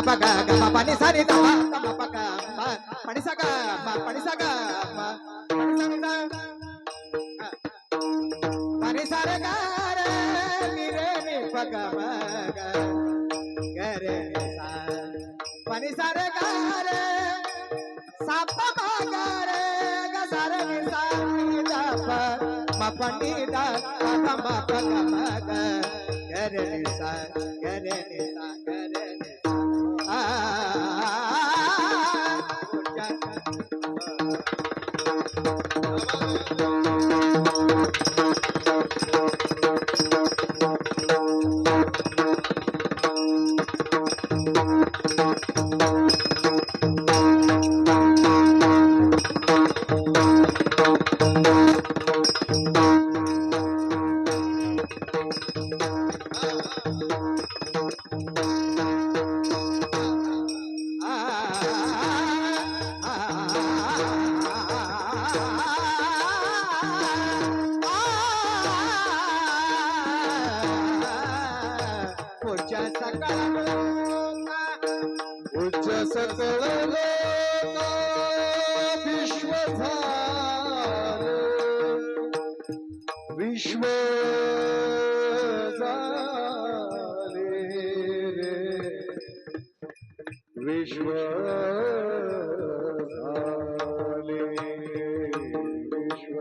pa ga ga ma pa ni sa ni da ma pa ga ma pa ni sa ga ma pa ni sa ga ma pa ni sa re ga re ni re ni pa ga ma ga ga re ni sa pa ni sa re ga re sa pa ma ga re ga sa re ni sa ni da pa ma pa ni da pa ma pa ga ma ga ga re ni sa ga re ni sa ga re ni सकळ लोका विश्व झाले विश्व झाले रे विश्व झाले विश्व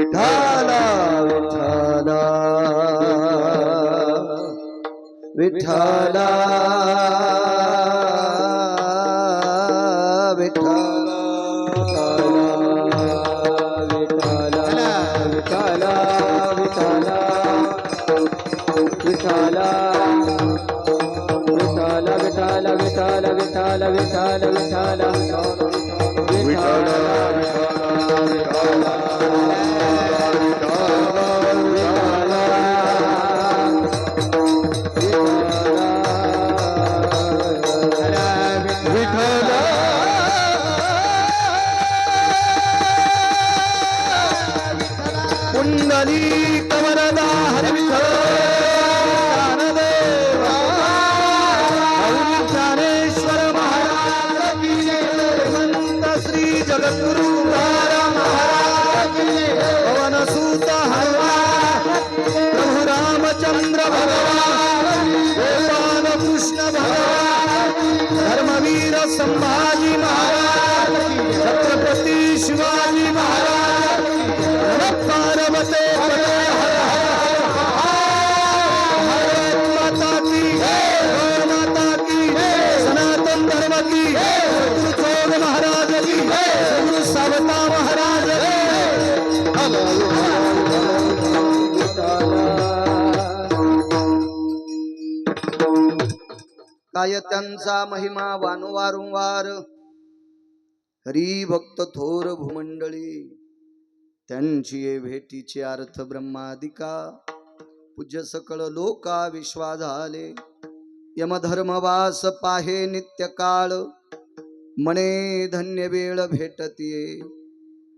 विठ्ठला विठ्ठला विठ्ठला विठ्ठला विठ्ठला विठ्ठला विठ्ठला विठ्ठला विठ्ठला विठ्ठला विठ्ठला विठ्ठला कमरदा हरिविठ्ठल ज्ञानेश्वर महाराज की जय। संत श्री जगद्गुरु कृष्ण भगवान धर्मवीर संभाजी महाराज छत्रपती शिवाजी महाराज नमः पार्वते पते हर हर भारत माता की गौ माता की सनातन धर्म की सद्गुरु चोर महाराज की सद्गुरु सावता महाराज काय त्यांचा महिमा वारंवार हरी भक्त थोर भूमंडळी त्यांची ये भेटीचे अर्थ ब्रह्मादिका पूज्य सकळ लोका विश्वा झाले यमधर्मवास पाहे नित्य काळ मने धन्य वेळ भेटतीये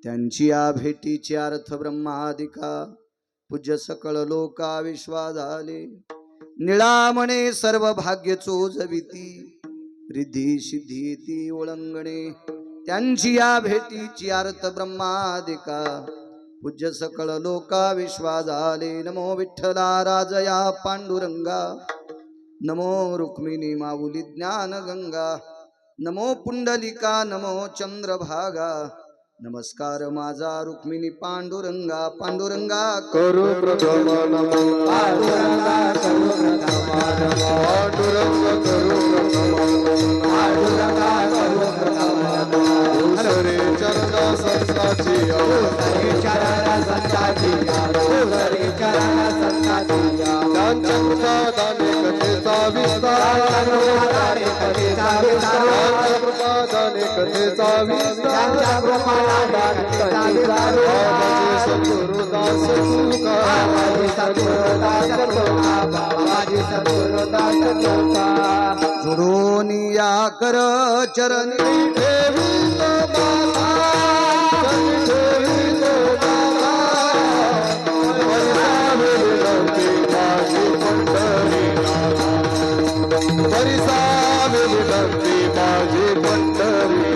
त्यांची या भेटीचे अर्थ ब्रह्मादिका पूज्य सकळ लोका विश्वा झाले निळामणे सर्व भाग्य चोजविती रिद्धी सिद्धी ती ओळंगणे त्यांची या भेटीची अर्थ ब्रह्मादिका पूज्य सकळ लोका विश्वा झाले नमो विठ्ठला राजया पांडुरंगा नमो रुक्मिणी माऊली ज्ञान गंगा नमो पुंडलिका नमो चंद्रभागा नमस्कार माझा रुक्मिणी पांडुरंगा पांडुरंगा करू प्रथम नमो पांडुरंगा करू प्रथम नमो पांडुरंग करू प्रथम नमो पांडुरंगा करू प्रथम नमो हरे चरणा संताची हरे चरणा संताची हरे चरणा संताची त्यांच्या कृपादाने कथेचा विस्तार त्यांच्या कृपादाने कथेचा विस्तार सद्गुरुदास जोडोनिया कर चरणी ठेवितो बाबा ठेवितो बाबा परिसावे विनंती माझी पंढरी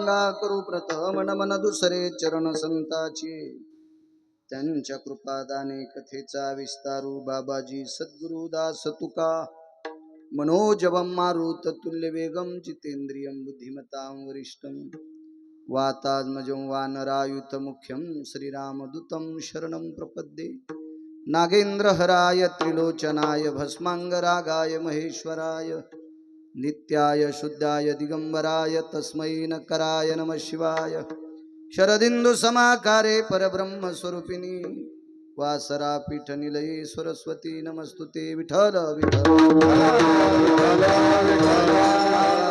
नाथा करू प्रथम नमन दुसरे चरण संताची त्यांच्या कृपादाने कथेचा विस्तारू बाबाजी सद्गुरुदास तुका मनोजवम मारुत तुल्य वेगम जितेंद्रियम बुद्धिमतां वरिष्ठम वातात्मजं वानरायुत मुख्यं श्रीरामदूतं शरणं प्रपद्ये नागेंद्रहराय त्रिलोचनाय भस्मांगरागाय महेश्वराय नित्याय शुद्धाय दिगंबराय तस्मै नकराय नमः शिवाय शरदिंदु समाकारे परब्रह्म स्वरूपिणी वासरा पीठ निलये सरस्वती नमस्तुते विठ्ठल विठ्ठल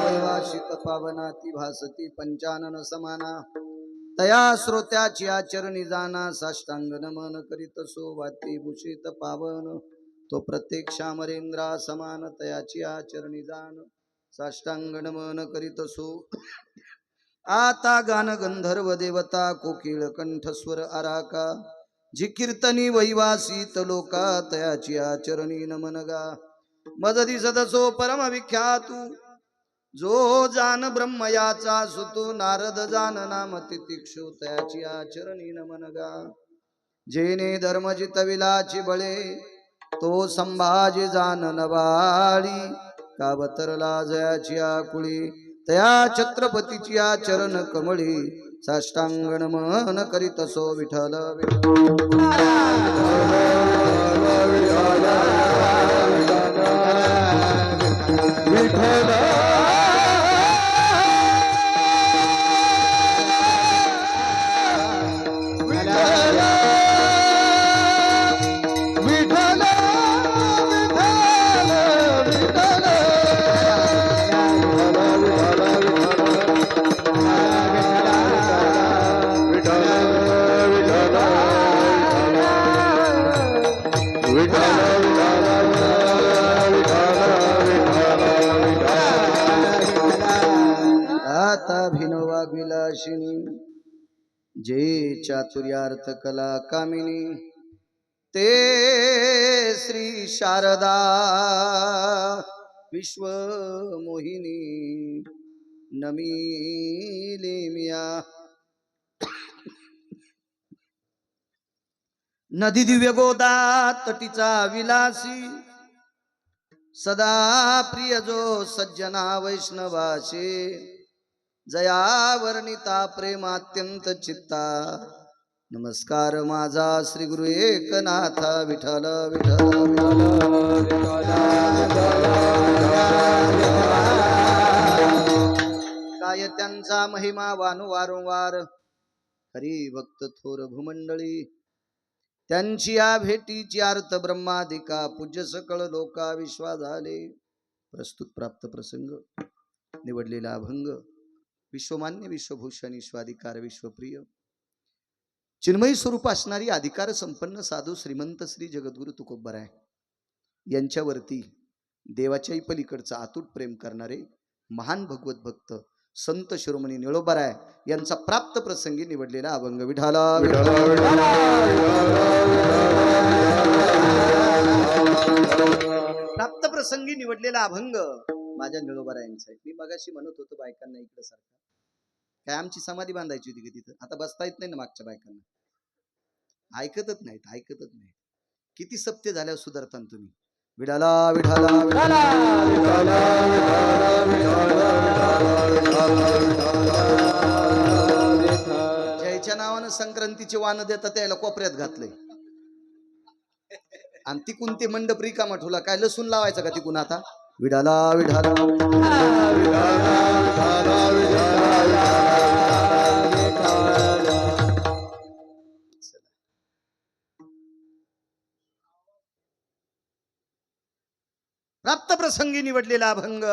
वैवासिक पावनाती भासती पंचानन समाना तया श्रोत्याची आचरणी जाना साष्टांग नमन करीत सो वाती भूषित पावन तो प्रत्येक शामरेंद्रा समान तयाची आचरणी जाण साष्टांग नमन करीत सो आता गान गंधर्व देवता कोकिळ कंठस्वर आराका जी कीर्तनी वैवासित लोका तयाची आचरणी नमनगा मददी सदसो परम विख्यातू जो जान ब्रह्मयाचा सुतो नारद जान नाम तितिक्षु तयाची आचरणी नमनगा जेने धर्म जितविलाची बळे तो संभाजी जान नवाळी कावतरला जयाची आकुळी तया छत्रपतीची आचरण कमळी साष्टांग नमन करीत सो विठ्ठल विठ्ठल विठ्ठल ध्याताभिनवाग्विलासिनी जे चातुर्यार्थ कला कामिनी ते श्री शारदा विश्वमोहिनी नमिले मिया नदी दिव्य गोदा तटीचा विलासी सदा प्रिय जो सज्जना वैष्णवाशी जया वर्णिता प्रेमात्यंत चित्ता नमस्कार माझा श्री गुरु एकनाथ विठ्ठल विठ्ठल काय त्यांचा महिमा वानु वारंवार हरी भक्त थोर भूमंडळी त्यांची या भेटीची अर्थ ब्रह्मादिका पूज्य सकळ लोका विश्वा झाले प्रस्तुत प्राप्त प्रसंग निवडलेला अभंग विश्वमान्य विश्वभूषण विश्वाधिकार विश्वप्रिय चिन्मयी स्वरूप असणारी अधिकार संपन्न साधू श्रीमंत श्री जगद्गुरु तुकोबराय यांच्यावरती देवाच्याही पलीकडचं अतूट प्रेम करणारे महान भगवत भक्त संत शिरोमणी निळोबाराय यांचा प्राप्त प्रसंगी निवडलेला अभंग विठाला प्राप्त प्रसंगी निवडलेला अभंग माझ्या निळोबारायांचा आहे. मी मगाशी म्हणत होतो बायकांना इकडे सारखा काय आमची समाधी बांधायची होती की तिथं आता बसता येत नाही ना मागच्या बायकांना ऐकतच नाही किती सप्ते झाल्यावर सुधारता तुम्ही विठाला विठाला विठाला जयच्या नावानं संक्रांतीचे वाण देतात त्याला कोपऱ्यात घातलंय आणि तिकून ते मंडप रिकामा ठेवला काय लसूण लावायचं का तिकून आता विठाला विठाला प्राप्त प्रसंगी निवडलेला अभंग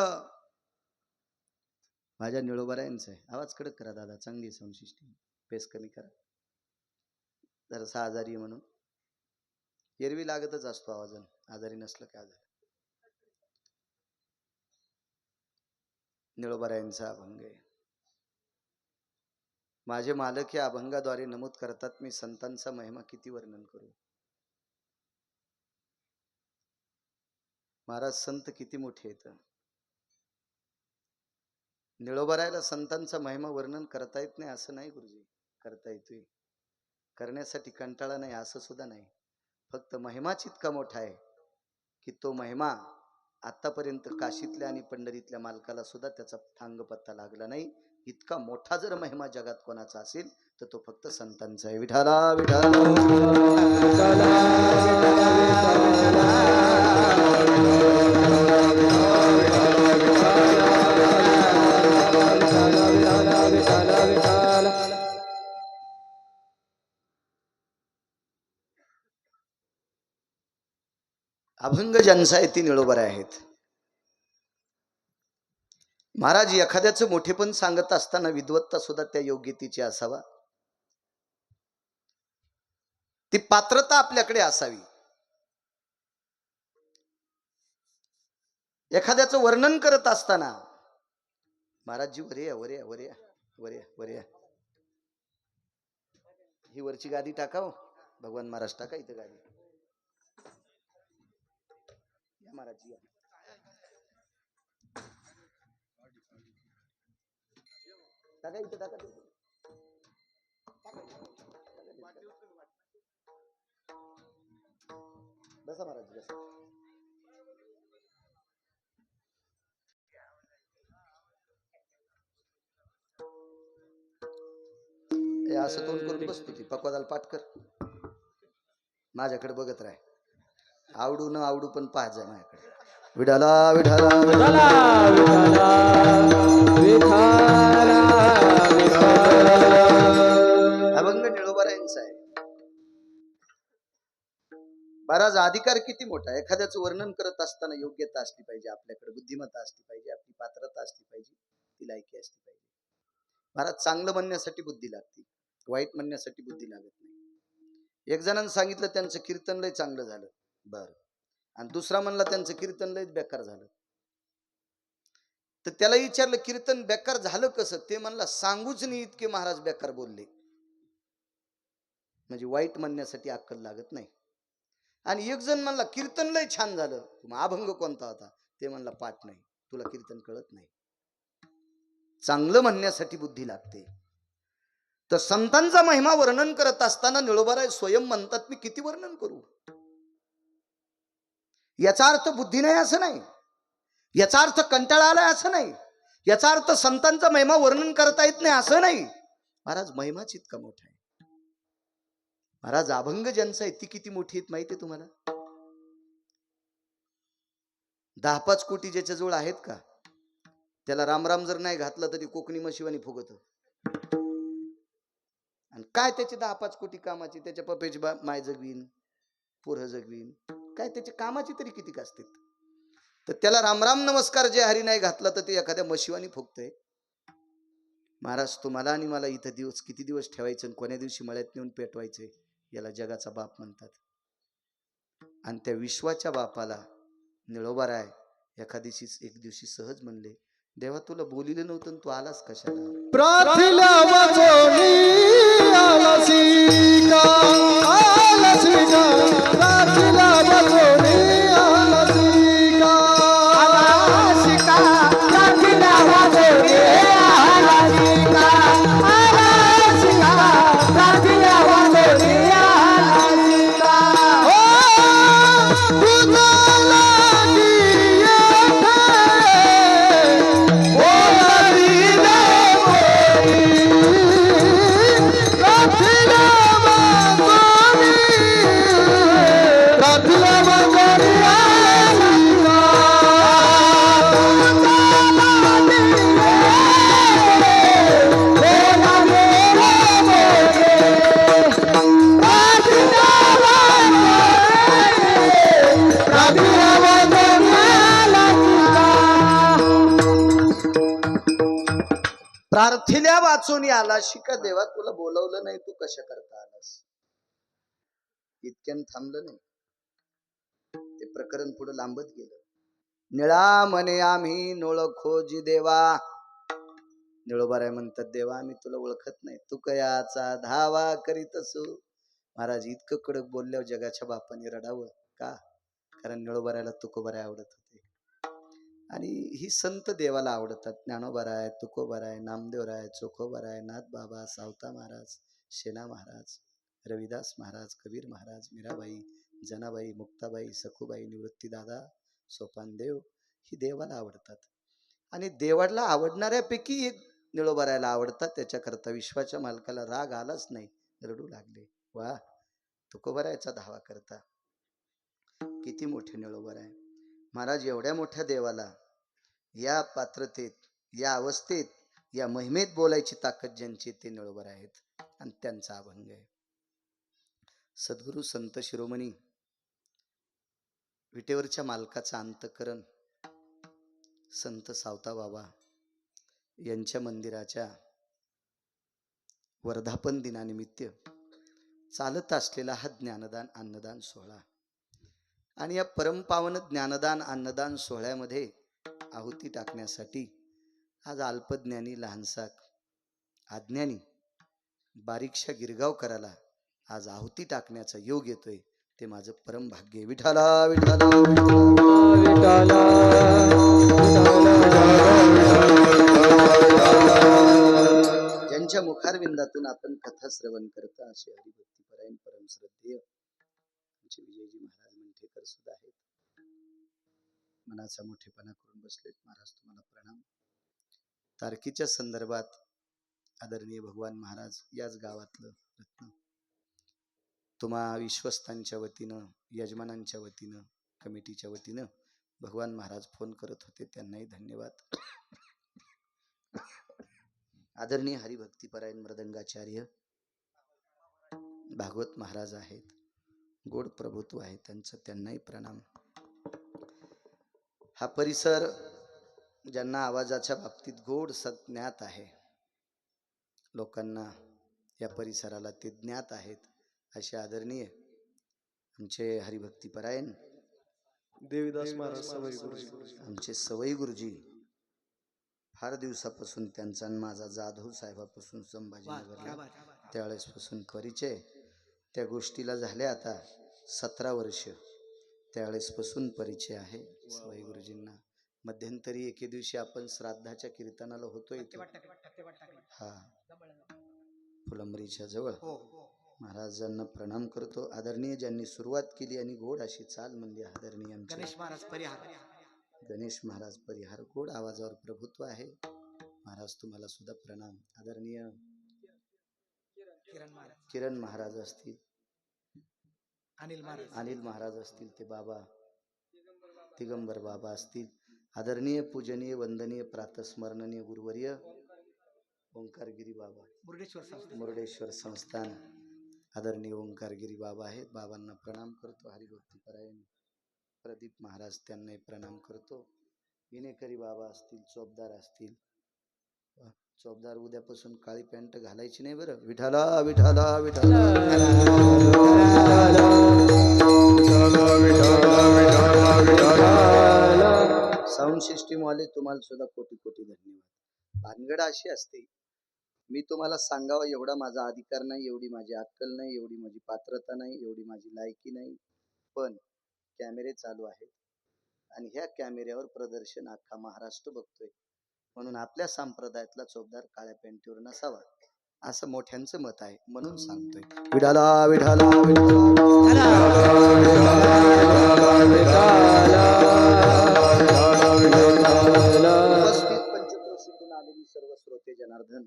माझ्या निळोबारायांचा आहे. आवाज कडक करा दादा चांगली साऊंड सिस्टीम पेस कमी करा जरासा आजारी म्हणून एरवी लागतच असतो आवाज आजारी नसलं काय आजारी निळोबारायांचा अभंग आहे. माझे मालक या अभंगाद्वारे नमूद करतात मी संतांचा महिमा किती वर्णन करू महाराज संत किती मोठे आहेत. निळोबारायला संतांचा महिमा वर्णन करता येत नाही असं नाही गुरुजी करता येतोय करण्यासाठी कंटाळा नाही असं सुद्धा नाही फक्त महिमाच इतका मोठा आहे की तो महिमा आतापर्यंत काशीतल्या आणि पंढरीतल्या मालकाला सुद्धा त्याचा थांग पत्ता लागला नाही. इतका मोठा जर महिमा जगात कोणाचा असेल तर तो फक्त संतांचा आहे. विठाला विठाला अभंग ज्यांचा आहे ती निळोबाराय आहेत. महाराज एखाद्याचं मोठेपण सांगत असताना विद्वत्ता सुद्धा त्या योग्यतेची असावा ती पात्रता आपल्याकडे असावी. एखाद्याचं वर्णन करत असताना महाराजजी वरे वरे वरे वरे वरे ही वरची गादी टाकाव भगवान महाराज टाका इथं गादी महाराज या टाका इथं टाका बसा महाराज बसा असं तोंड करून बसतो ती पक्वादाला पाठ कर माझ्याकडे बघत राह आवडू न आवडू पण पाहत जा माझ्याकडे विठाला विठाला विठाला विठाला अभंग निळोबारायांचा आहे. महाराज अधिकार किती मोठा आहे. एखाद्याचं वर्णन करत असताना योग्यता असली पाहिजे आपल्याकडे बुद्धिमत्ता असली पाहिजे आपली पात्रता असली पाहिजे ती लायकी असली पाहिजे. महाराज चांगलं म्हणण्यासाठी बुद्धी लागते वाईट म्हणण्यासाठी बुद्धी लागत नाही. एक जणांनी सांगितलं त्यांचं कीर्तन लय चांगलं झालं बर आणि दुसरा म्हणला त्यांचं कीर्तन लयच बेकार झालं. तर त्याला विचारलं कीर्तन बेकार झालं कसं? ते म्हणला सांगूच नाही इतके महाराज बेकार बोलले. म्हणजे वाईट म्हणण्यासाठी अक्कल लागत नाही. आणि एक जण म्हणला कीर्तन लय छान झालं. मग अभंग कोणता होता? ते म्हणला पाठ नाही, तुला कीर्तन कळत नाही. चांगलं म्हणण्यासाठी बुद्धी लागते. तर संतांचा महिमा वर्णन करत असताना निळोबाराय स्वयं म्हणतात मी किती वर्णन करू. याचा अर्थ बुद्धी नाही असं नाही, याचा अर्थ कंटाळा आलाय असं नाही, याचा अर्थ संतांचा महिमा वर्णन करता येत नाही असं नाही. महाराज महिमाच इतका मोठा आहे. महाराज अभंग ज्यांचा आहे ती किती मोठी आहेत माहिती आहे तुम्हाला? 10-5 कोटी ज्याच्याजवळ आहेत का, त्याला रामराम जर नाही घातला तरी कोकणी मशिवानी फुगत. आणि काय त्याचे 10-5 कोटी कामाची, त्याच्या पप्याची माय जगवीन, पोरं जगवीन, काय त्याच्या कामाची तरी किती असतात. तर त्याला रामराम नमस्कार जे हरी नाही घातला तर ते एखाद्या मशिवानी फुगतय. महाराज तुम्हाला आणि मला इथं किती दिवस ठेवायचं आणि कोण्या दिवशी मळ्यात नेऊन पेटवायचे, याला जगाचा बाप म्हणतात. आणि त्या विश्वाच्या बापाला निळोबाराय एक दिवशी सहज म्हणले, देवा तुला बोलिलं नव्हतं तू आलास कशाला? प्राರ್ಥना वाचोनी आलसी का, आलसी का, प्रार्थना वाचोनी आलसी का, आलसी का, प्रार्थना वाचोनी आलसी का, आलसी का, प्रार्थना वाचोनी आलसी का. तुझा लागी प्रार्थिल्या वाचून आला शिका, देवा तुला बोलवलं नाही तू कशा करता आलास? इतक्यान थांबलं नाही, ते प्रकरण पुढे लांबत गेलं. निळा म्हणे आम्ही नोळखोजी देवा. निळोबाराय म्हणतात देवा आम्ही तुला ओळखत नाही, तू कयाचा धावा करीत असो. महाराज इतकं कडक बोलल्यावर जगाच्या बापाने रडावं का? कारण निळोबारायला तुकोबाराय आवडत होते. आणि ही संत देवाला आवडतात. ज्ञानोबाराय, तुकोबाराय, नामदेवराय, चोखोबाराय, नाथ बाबा, सावता महाराज, शेना महाराज, रविदास महाराज, कबीर महाराज, मीराबाई, जनाबाई, मुक्ताबाई, सखुबाई, निवृत्तीदादा, सोपानदेव, ही देवाला आवडतात. आणि देवाला आवडणाऱ्यापैकी एक निळोबारायला आवडतात. त्याच्याकरता विश्वाच्या मालकाला राग आलाच नाही, रडू लागले. वा तुकोबारायचा धावा करता, किती मोठे निळोबाराय. महाराज एवढ्या मोठ्या देवाला या पात्रतेत, या अवस्थेत, या महिमेत बोलायची ताकद ज्यांची ते निळोबाराय आहेत. आणि त्यांचा अभंग आहे. सद्गुरु संत शिरोमणी विटेवरच्या मालकाचा अंतकरण संत सावता बाबा यांच्या मंदिराच्या वर्धापन दिनानिमित्त चालत असलेला हा ज्ञानदान अन्नदान सोहळा. आणि या परमपावन ज्ञानदान अन्नदान सोहळ्यामध्ये आहुती टाकण्यासाठी आज अल्पज्ञानी लहानसा अज्ञानी बारीकशा गिरगावकराला आज आहुती टाकण्याचा योग येतोय. ते माझं परम भाग्य आहे. विठाला विठाला विठाला ज्यांच्या मुखारविंदातून आपण कथा श्रवण करता असे हरिभक्तीपरायण परम श्रद्धेय विजयजी महाराज मंठेकर सुद्धा आहेत. मनाचा मोठेपणा करून बसलेत. महाराज तुम्हाला प्रणाम. तारकीच्या संदर्भात आदरणीय भगवान महाराज याच गावातलं रत्न तुम्हा विश्वस्तांच्या वतीनं, यजमानांच्या वतीनं, कमिटीच्या वतीनं भगवान महाराज फोन करत होते. त्यांनाही धन्यवाद. आदरणीय हरिभक्तीपरायण मृदंगाचार्य भागवत महाराज आहेत, गोड प्रभुत्व आहे त्यांचं, त्यांनाही प्रणाम. हा परिसर ज्यांना आवाजाच्या बाबतीत गोड ज्ञात आहे, लोकांना या परिसराला ते ज्ञात आहेत, असे आदरणीय आमचे हरिभक्तीपरायण देवीदास महाराज सवई गुरुजी, आमचे सवई गुरुजी फार दिवसापासून त्यांचा आणि माझा जाधव साहेबापासून संभाजीनगरला त्यावेळेसपासून परिचय. त्या गोष्टीला झाले आता 17 वर्ष. त्यावेळेसपासून परिचय आहे सवाई गुरुजींना. मध्यंतरी एके दिवशी आपण श्राद्धाच्या कीर्तनाला होतो इथे, हा फुलंबरीच्या जवळ. महाराजांना प्रणाम करतो. आदरणीय ज्यांनी सुरुवात केली आणि गोड अशी चाल म्हणजे आदरणीय आमचे गणेश महाराज परिहार. गणेश महाराज परिहार. गोड आवाजावर प्रभुत्व आहे. महाराज तुम्हाला सुद्धा प्रणाम. आदरणीय किरण महाराज, किरण महाराज असतील, अनिल महाराज, अनिल महाराज असतील, ते बाबा दिगंबर बाबा असतील. आदरणीय पूजनीय वंदनीय प्रातस्मरणीय गुरुवर्य ओंकारगिरी बाबा मुर्डेश्वर संस्था. मुर्डेश्वर संस्थान. आदरणीय ओंकारगिरी बाबा आहेत. बाबांना प्रणाम करतो. हरिभक्तीपरायण प्रदीप महाराज त्यांनाही प्रणाम करतो. विनेकरी बाबा असतील, चोपदार असतील. चोपदार उद्यापासून काळी पॅन्ट घालायची नाही बरं. विठाला विठाला विठाला. साऊंड सिस्टीम वाले तुम्हाला सुद्धा कोटी कोटी धन्यवाद. भानगड अशी असते, मी तुम्हाला सांगावं एवढा माझा अधिकार नाही, एवढी माझी अक्कल नाही, एवढी माझी पात्रता नाही, एवढी माझी लायकी नाही. पण कॅमेरे चालू आहेत आणि ह्या कॅमेऱ्यावर प्रदर्शन अख्खा महाराष्ट्र बघतोय. म्हणून आपल्या संप्रदायातला चोपदार काळ्या पॅन्टीवर नसावा असं मोठ्यांचं मत आहे. म्हणून सांगतोय विठाला विठाला उपस्थित पंचक्रोशीतून आलेली सर्व श्रोते जनार्दन,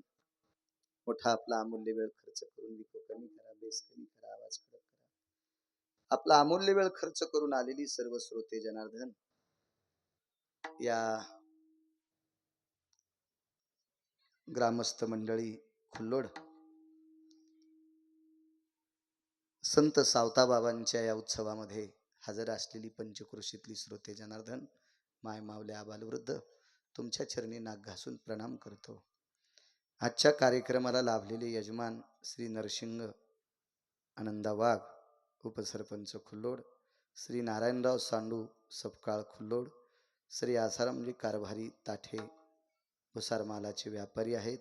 मोठा आपला अमूल्य वेळ खर्च करून विको कमी करा, बेस कमी करा, आवाज कडक करा. आपला अमूल्य वेळ खर्च करून आलेली सर्व श्रोते जनार्दन, या ग्रामस्थ मंडळी खुल्लोड संत सावताबाबांच्या या उत्सवामध्ये हजर असलेली पंचक्रोशीतली श्रोते जनार्दन, माय मावले आबालवृद्ध, तुमच्या चरणी नाक घासून प्रणाम करतो. आजच्या कार्यक्रमाला लाभलेले यजमान श्री नरसिंग आनंदा वाघ, उपसरपंच खुल्लोड, श्री नारायणराव सांडू सपकाळ खुल्लोड, श्री आसारामजी कारभारी ताठे भुसारमालाचे व्यापारी आहेत,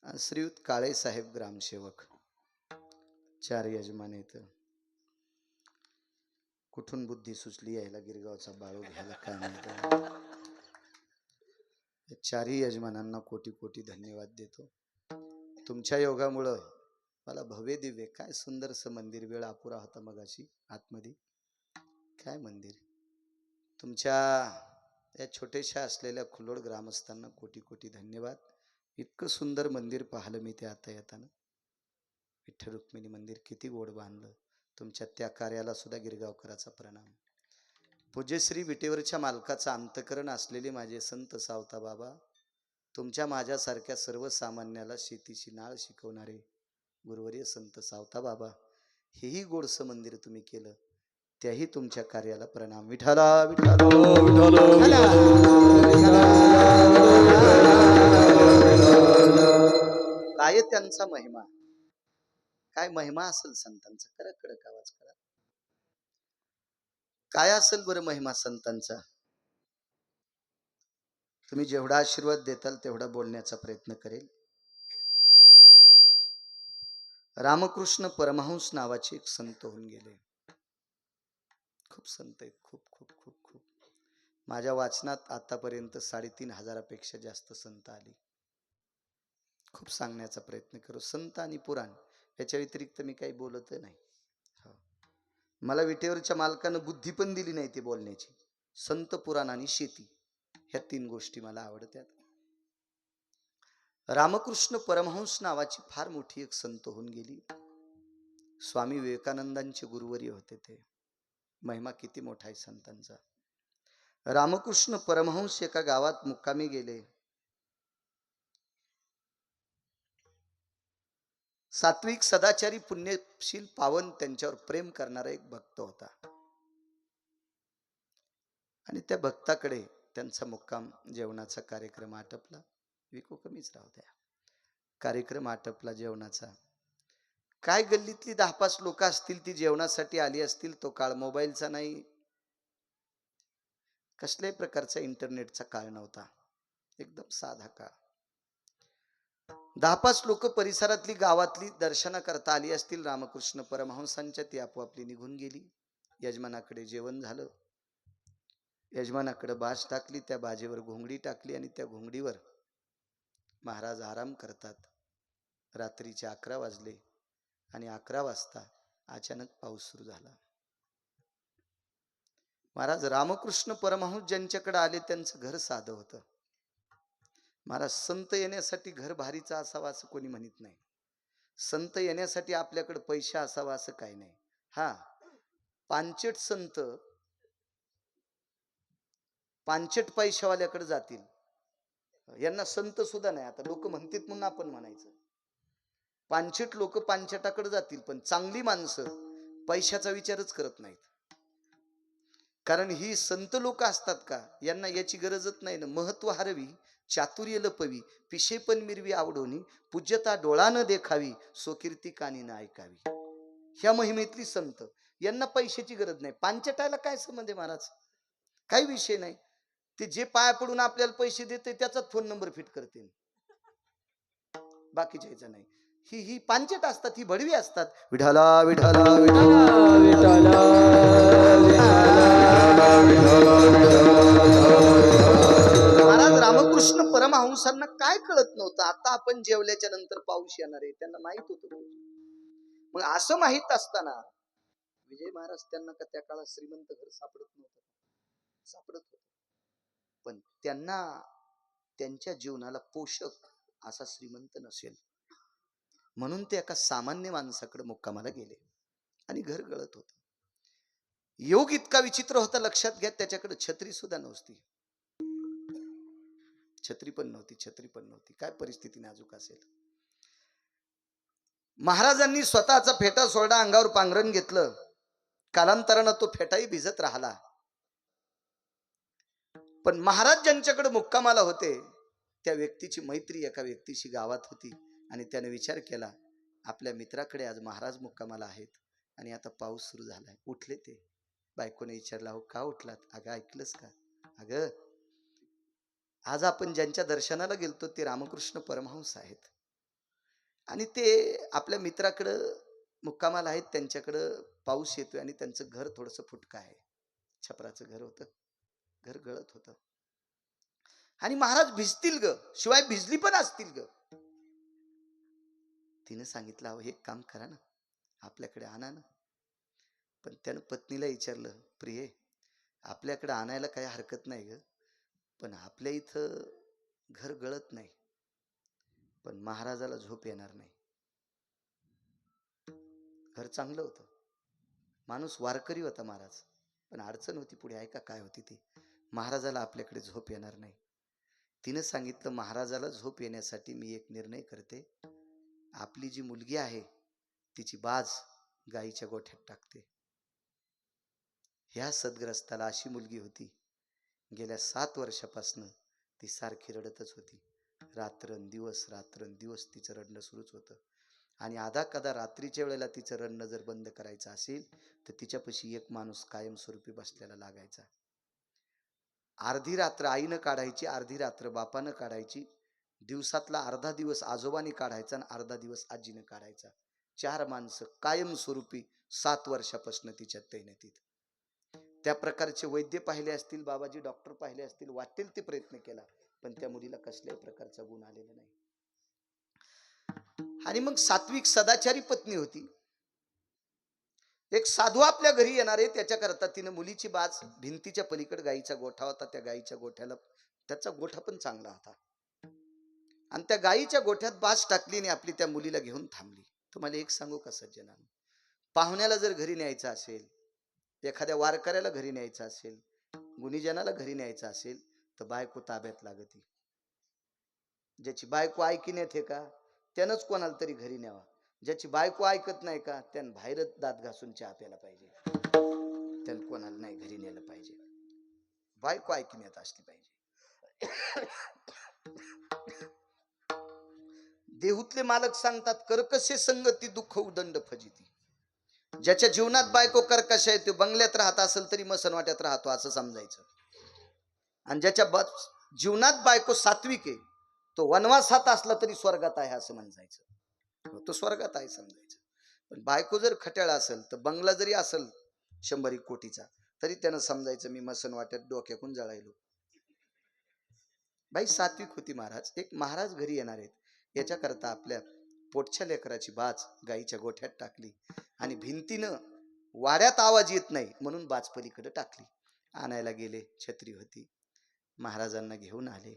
श्रीयुत काळे साहेब ग्रामसेवक, 4 यजमान आहेत. कुठून बुद्धी सुचली यायला गिरगावचा बाळू घ्यायला काय माहिती. 4ही यजमानांना कोटी कोटी धन्यवाद देतो. तुमच्या योगामुळं मला भव्य दिव्य काय सुंदरसं मंदिर, वेळ अपुरा होता मगाशी आतमध्ये, काय मंदिर. तुमच्या या छोट्याशा असलेल्या खुल्लोड ग्रामस्थांना कोटी कोटी धन्यवाद. इतकं सुंदर मंदिर पाहिलं मी ते आता येताना. विठ्ठल रुक्मिणी मंदिर किती गोड बांधलं. तुमच्या त्या कार्याला सुद्धा गिरगावकराचा प्रणाम. पूज्यश्री विटेवरच्या मालकाचा अंतकरण असलेले माझे संत सावता बाबा, तुमच्या माझ्यासारख्या सर्वसामान्याला शेतीची नाळ शिकवणारे गुरुवर्य संत सावता बाबा, हेही गोडसं मंदिर तुम्ही केलं, त्याही तुमच्या कार्याला प्रणाम. विठाला विठाला. काय त्यांचा महिमा, काय महिमा असेल संतांचा. करा कडक आवाज करा. काय असेल बरं महिमा संतांचा. तुम्ही जेवढा आशीर्वाद देताल तेवढा बोलण्याचा प्रयत्न करेल. रामकृष्ण परमहंस नावाचे एक संत होऊन गेले. खूप संत आहेत, खूप खूप खूप खूप. माझ्या वाचनात आतापर्यंत 3,500 पेक्षा जास्त संत आली. खूप सांगण्याचा प्रयत्न करू. संत आणि पुराण याच्या व्यतिरिक्त मी काही बोलत नाही. मला विटेवरच्या मालकानं बुद्धी पण दिली नाही ती बोलण्याची. संत, पुराण आणि शेती ह्या 3 गोष्टी मला आवडतात. रामकृष्ण परमहंस नावाची फार मोठी एक संत होऊन गेली. स्वामी विवेकानंदांचे गुरुवर्य होते ते. महिमा किती मोठा आहे संतांचा. रामकृष्ण परमहंस एका गावात मुक्कामी गेले. सात्विक, सदाचारी, पुण्यशील, पावन, त्यांच्यावर प्रेम करणारा एक भक्त होता. आणि त्या भक्ताकडे त्यांचा मुक्काम, जेवणाचा कार्यक्रम आटपला. विको कमीच राहू द्या. कार्यक्रम आटपला जेवणाचा. काय गल्लीतली 10-5 लोक असतील ती जेवणासाठी आली असतील. तो काळ मोबाईलचा नाही, कसल्याही प्रकारचा इंटरनेटचा काळ नव्हता. एकदम साधा काळ. 10-5 लोक परिसरातली गावातली दर्शना करता आली असतील रामकृष्ण परमहंसांच्या, ती आपोआपली निघून गेली. यजमानाकडे जेवण झालं, यजमानाकडे बाज टाकली, त्या बाजेवर घोंगडी टाकली आणि त्या घोंगडीवर महाराज आराम करतात. रात्रीचे 11 वाजले आणि 11 वाजता अचानक पाऊस सुरू झाला. महाराज रामकृष्ण परमहंस ज्यांच्याकडे आले त्यांचं घर साधं होतं. महाराज संत येण्यासाठी घर भारीचा असावा असं कोणी म्हणत नाही. संत येण्यासाठी आपल्याकडे पैसा असावा असं काही नाही. हा, पांचट संत पांचट पैशावाल्याकडे जातील, यांना संत सुद्धा नाही. आता लोक म्हणतात म्हणून आपण म्हणायचं, पांचट लोक पांचटाकडे जातील, पण चांगली माणसं पैशाचा विचारच करत नाहीत. कारण ही संत लोक असतात का, यांना याची गरजच नाही ना. महत्व हरवी, चातुर्य लपवी, पिशे पण मिरवी आवडोनी, पूज्यता डोळा न देखावी, स्वकीर्ती कानी न ऐकावी. ह्या महिमेतली संत, यांना पैशाची गरज नाही. पांचटायला काय संबंध आहे महाराज, काही विषय नाही. ते जे पाया पडून आपल्याला पैसे देते त्याचाच फोन नंबर फिट करते, बाकीच्या याचा नाही. ही पांचट असतात, ही भडवी असतात. विठाला विठाला विठाला विठाला महाराज रामकृष्ण परमहंसांना काय कळत नव्हतं, आता आपण जेवल्याच्या नंतर पाऊस येणार आहे, त्यांना माहित होतं. मग असं माहित असताना विजय महाराज त्यांना का त्या काळात श्रीमंत घर सापडत नव्हतं, सापडत होतं. पण त्यांना त्यांच्या जीवनाला पोषक असा श्रीमंत नसेल, म्हणून ते एका सामान्य माणसाकडे मुक्कामाला गेले आणि घर गळत होत. योग इतका विचित्र होता, लक्षात घ्या, त्याच्याकडे छत्री सुद्धा नव्हती. छत्री पण नव्हती. काय परिस्थिती नाजूक असेल. महाराजांनी स्वतःचा फेटा सोडा, अंगावर पांघरण घेतलं. कालांतरानं तो फेटाही भिजत राहिला. पण महाराज ज्यांच्याकडे मुक्कामाला होते त्या व्यक्तीची मैत्री एका व्यक्तीशी गावात होती आणि त्याने विचार केला, आपल्या मित्राकडे आज महाराज मुक्कामाला आहेत आणि आता पाऊस सुरू झालाय. उठले ते. बायकोने विचारला, हो का उठलात? अगं ऐकलंस का, अगं आज आपण ज्यांच्या दर्शनाला गेलतो ते रामकृष्ण परमहंस आहेत आणि ते आपल्या मित्राकडं मुक्कामाला आहेत. त्यांच्याकडं पाऊस येतोय आणि त्यांचं घर थोडंसं फुटकं आहे, छपराचं घर होतं, घर गळत होतं आणि महाराज भिजतील ग, शिवाय भिजली पण असतील ग. तिने सांगितलं, अहो एक काम करा ना, आपल्याकडे आणा ना. पण त्यानं पत्नीला विचारलं, प्रिये आपल्याकडे आणायला काही हरकत नाही ग, पण आपल्या इथं घर गळत नाही, पण महाराजाला झोप येणार नाही. घर चांगलं होतं, माणूस वारकरी होता महाराज, पण अडचण होती पुढे. ऐका काय होती ती, महाराजाला आपल्याकडे झोप येणार नाही. तिनं सांगितलं, महाराजाला झोप येण्यासाठी मी एक निर्णय करते, आपली जी मुलगी आहे तिची बाज गाईच्या गोठ्यात टाकते. ह्या सद्ग्रस्ताला अशी मुलगी होती, गेल्या 7 वर्षापासून ती सारखी रडतच होती. रात्रंदिवस तिचं रडणं सुरूच होतं आणि आधा कदा रात्रीच्या वेळेला तिचं रडणं जर बंद करायचं असेल तर तिच्यापाशी एक माणूस कायमस्वरूपी बसलेला लागायचा. अर्धी रात्र आईनं काढायची, अर्धी रात्र बापानं काढायची, दिवसातला अर्धा दिवस आजोबाने काढायचा आणि अर्धा दिवस आजीनं काढायचा. 4 माणसं कायमस्वरूपी 7 वर्षापासून तिच्या तैनातीत. त्या प्रकारचे वैद्य पाहिले असतील, बाबाजी डॉक्टर पाहिले असतील, वाटेल ते प्रयत्न केला, पण त्या मुलीला कसल्याही प्रकारचा गुण आलेला नाही. आणि मग सात्विक सदाचारी पत्नी होती. एक साधू आपल्या घरी येणार आहे, त्याच्याकरता तिने मुलीची बाज भिंतीच्या पलीकडे गाईचा गोठा होता, त्या गाईच्या गोठ्याला, त्याचा गोठा पण चांगला होता, आणि त्या गाईच्या गोठ्यात बाज टाकली आणि आपली त्या मुलीला घेऊन थांबली. तुम्हाला एक सांगू का सज्जनांनो, पाहुण्याला जर घरी न्यायचं असेल, एखाद्या वारकऱ्याला घरी न्यायचं असेल, गुणीजनाला घरी न्यायचं असेल तर बायको ताब्यात लागती. ज्याची बायको ऐकी नेते का त्यानंच कोणाला तरी घरी न्यावा. ज्याची बायको ऐकत नाही का त्यानं बाहेरच दात घासून चहा प्यायला पाहिजे, त्यानं कोणाला नाही घरी नेलं पाहिजे. बायको ऐकी नेत असली पाहिजे. देहूतले मालक सांगतात, कर्कशे संगती दुःख उदंड फजिती. ज्याच्या जीवनात बायको कर्कश आहे तो बंगल्यात राहत असेल तरी मसनवाट्यात राहतो असं समजायचं, आणि ज्याच्या जीवनात बायको सात्विक आहे, तो वनवासात असला तरी स्वर्गात आहे असं म्हणायचं, तो स्वर्गात आहे समजायचं. पण बायको जर खट्याळ असेल तर बंगला जरी असेल 100 कोटीचा तरी त्यानं समजायचं मी मसन वाट्यात डोक्याकून जळायलो. बाई सात्विक होती महाराज. एक महाराज घरी येणार आहेत याच्याकरता आपल्या पोटच्या लेकराची बाज गाईच्या गोठ्यात टाकली आणि भिंतीनं वाड्यात आवाज येत नाही म्हणून बाज पलीकडे टाकली. आणायला गेले, छत्री होती, महाराजांना घेऊन आले.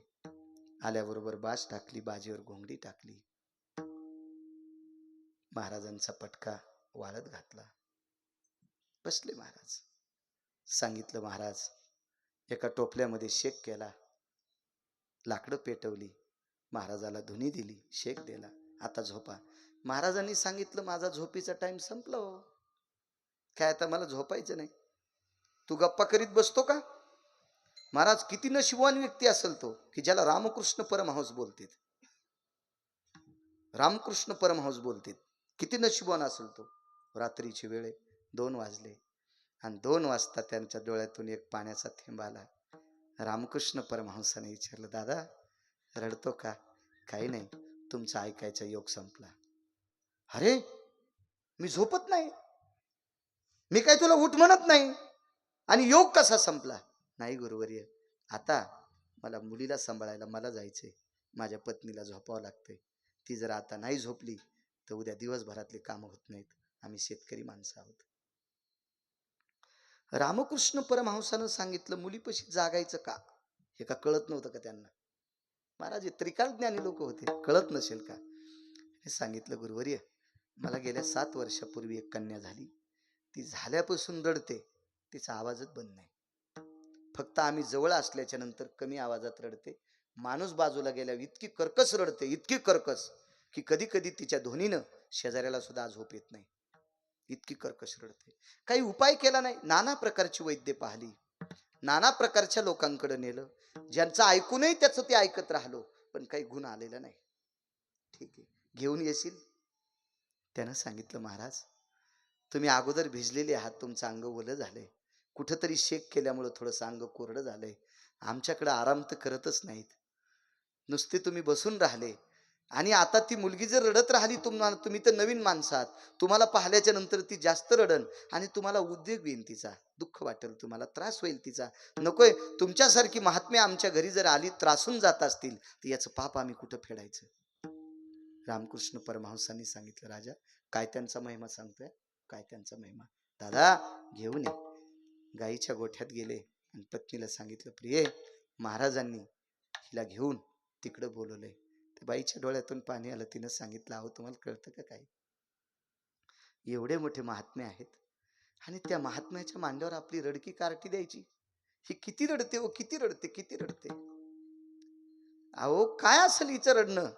आल्याबरोबर बाज टाकली, बाजीवर घोंगडी टाकली, महाराजांचा पटका वाळत घातला. बसले महाराज. सांगितलं महाराज, एका टोपल्यामध्ये शेक केला, लाकडं पेटवली, महाराजाला धुनी दिली, शेक दिला, आता झोपा. महाराजांनी सांगितलं माझा झोपीचा टाइम संपला हो, काय आता मला झोपायचं नाही, तू गप्पा करीत बसतो का? महाराज किती नशिबवान व्यक्ती असेल तो की ज्याला रामकृष्ण परमहंस बोलतील. रामकृष्ण परमहंस बोलतील, किती नशिबवान असेल तो. रात्रीची वेळ 2 वाजले आणि 2 वाजता त्यांच्या डोळ्यातून एक पाण्याचा थेंब आला. रामकृष्ण परमहंसाने विचारलं, दादा रडतो का? काही नाही, तुमचा ऐकायचा योग संपला. अरे मी झोपत नाही, मी काय तुला उठ म्हणत नाही, आणि योग कसा संपला? नाही गुरुवर्य, आता मला मुलीला सांभाळायला मला जायचंय, माझ्या पत्नीला झोपावं लागतंय, ती जर आता नाही झोपली तर उद्या दिवसभरातले काम होत नाहीत, आम्ही शेतकरी माणसं आहोत. रामकृष्ण परमहंसानं सांगितलं मुलीपाशी जागायचं का? हे का कळत नव्हतं का त्यांना? महाराज त्रिकाल ज्ञानी लोक होते, कळत नसेल का? हे सांगितलं गुरुवर्य, मला गेल्या 7 वर्षापूर्वी एक कन्या झाली, ती झाल्यापासून रडते, तिचा आवाजच बंद नाही. फक्त आम्ही जवळ असल्याच्या नंतर कमी आवाजात रडते, माणूस बाजूला गेल्यावर इतकी कर्कश रडते, इतकी कर्कश की कधी कधी तिच्या ध्वनीनं शेजाऱ्याला सुद्धा झोप येत नाही, इतकी कर्कश रडते. काही उपाय केला नाही, नाना प्रकारची वैद्य पाहिली, नाना प्रकारच्या लोकांकडे नेलं, ज्यांचं ऐकूनही त्याचं ते ऐकत राहिलो, पण काही गुण आलेला नाही. ठीक आहे, घेऊन येशील? त्यानं सांगितलं, महाराज तुम्ही अगोदर भिजलेले आहात, तुमचं अंग ओलं झालंय, कुठंतरी शेक केल्यामुळं थोडंसं अंग कोरडं झालंय, आमच्याकडे आराम तर करतच नाहीत, नुसते तुम्ही बसून राहिले, आणि आता ती मुलगी जर रडत राहिली, तुम्ही तर नवीन माणसं आहात, तुम्हाला पाहिल्याच्या नंतर ती जास्त रडन आणि तुम्हाला उद्वेग येईल, तिचा दुःख वाटेल, तुम्हाला त्रास होईल तिचा, नकोय. तुमच्यासारखी महात्म्य आमच्या घरी जर आली, त्रासून जात असतील तर याचं पाप आम्ही कुठं फेडायचं? रामकृष्ण परमहंसांनी सांगितलं, राजा काय त्यांचा महिमा सांगतोय, काय त्यांचा महिमा? दादा घेऊन ये. गाईच्या गोठ्यात गेले आणि पत्नीला सांगितलं, प्रिये महाराजांनी हिला घेऊन तिकडं बोलवलंय. त्या बाईच्या डोळ्यातून पाणी आलं, तिनं सांगितलं, अहो तुम्हाला कळतं का काय? एवढे मोठे महात्मे आहेत आणि त्या महात्म्याच्या मांड्यावर आपली रडकी कार्टी द्यायची? ही किती रडते हो, किती रडते, किती रडते. अहो काय असेल हिचं रडणं,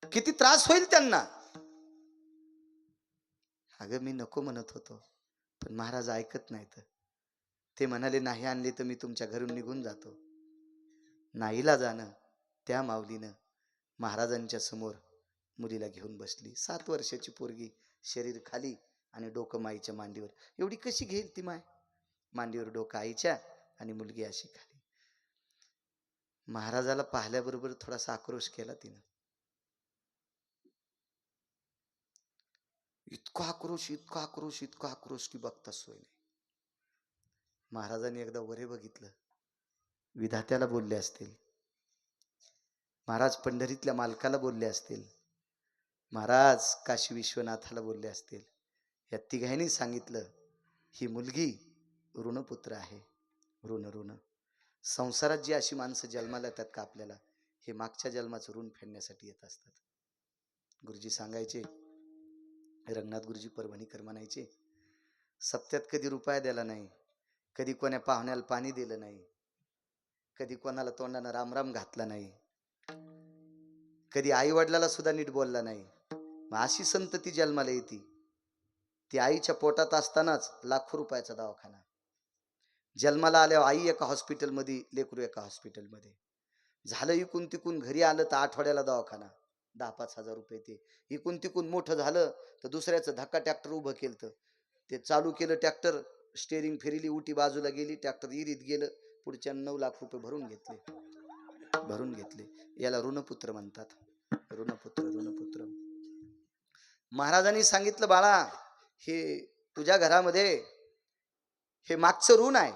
किती त्रास होईल त्यांना. अगं मी नको म्हणत होतो, पण महाराज ऐकत नाहीत. ते म्हणाले, नाही आणली तर मी तुमच्या घरून निघून जातो. नाहीला जाणं त्या माऊलीनं महाराजांच्या समोर मुलीला घेऊन बसली. 7 वर्षाची पोरगी, शरीर खाली आणि डोकं माईच्या मांडीवर. एवढी कशी घेईल ती माय? मांडीवर डोकं आईच्या आणि मुलगी अशी खाली. महाराजाला पाहिल्याबरोबर थोडासा आक्रोश केला तिनं, इतका आक्रोश, इतका आक्रोश, इतका आक्रोश की बघता सोय नाही. महाराजांनी एकदा वरे बघितलं, विधात्याला बोलले असतील, महाराज पंढरीतल्या मालकाला बोलले असतील, महाराज काशी विश्वनाथाला बोलले असतील. या तिघांनी सांगितलं, ही मुलगी ऋणपुत्र आहे. ऋण संसारात जी अशी माणसं जन्माला येतात का आपल्याला, हे मागच्या जन्माचं ऋण फेडण्यासाठी येत असतात. गुरुजी सांगायचे, रंगनाथ गुरुजी परभणीकर म्हणायचे, सप्त्यात कधी रुपया दिला नाही, कधी कोण्या पाहुण्याला पाणी दिलं नाही, कधी कोणाला तोंडानं रामराम घातला नाही, कधी आई वडिलाला सुद्धा नीट बोलला नाही. मग अशी संतती जन्माला येते. ती आईच्या पोटात असतानाच लाखो रुपयाचा दवाखाना, जन्माला आल्यावर आई एका हॉस्पिटलमध्ये, लेकरू एका हॉस्पिटलमध्ये, झालं इकून तिकून घरी आलं तर आठवड्याला दवाखाना, 10-5 हजार रुपये. ते इकून तिकून मोठं झालं तर दुसऱ्याचं धक्का ट्रॅक्टर उभं केलं, ते चालू केलं ट्रॅक्टर, स्टेरिंग फिरली, उटी बाजूला गेली, ट्रॅक्टर इरीत गेलं, पुढच्या 9 लाख रुपये भरून घेतले. भरून घेतले. याला ऋणपुत्र म्हणतात. ऋणपुत्र ऋणपुत्र. महाराजांनी सांगितलं, बाळा हे तुझ्या घरामध्ये हे मागचं ऋण आहे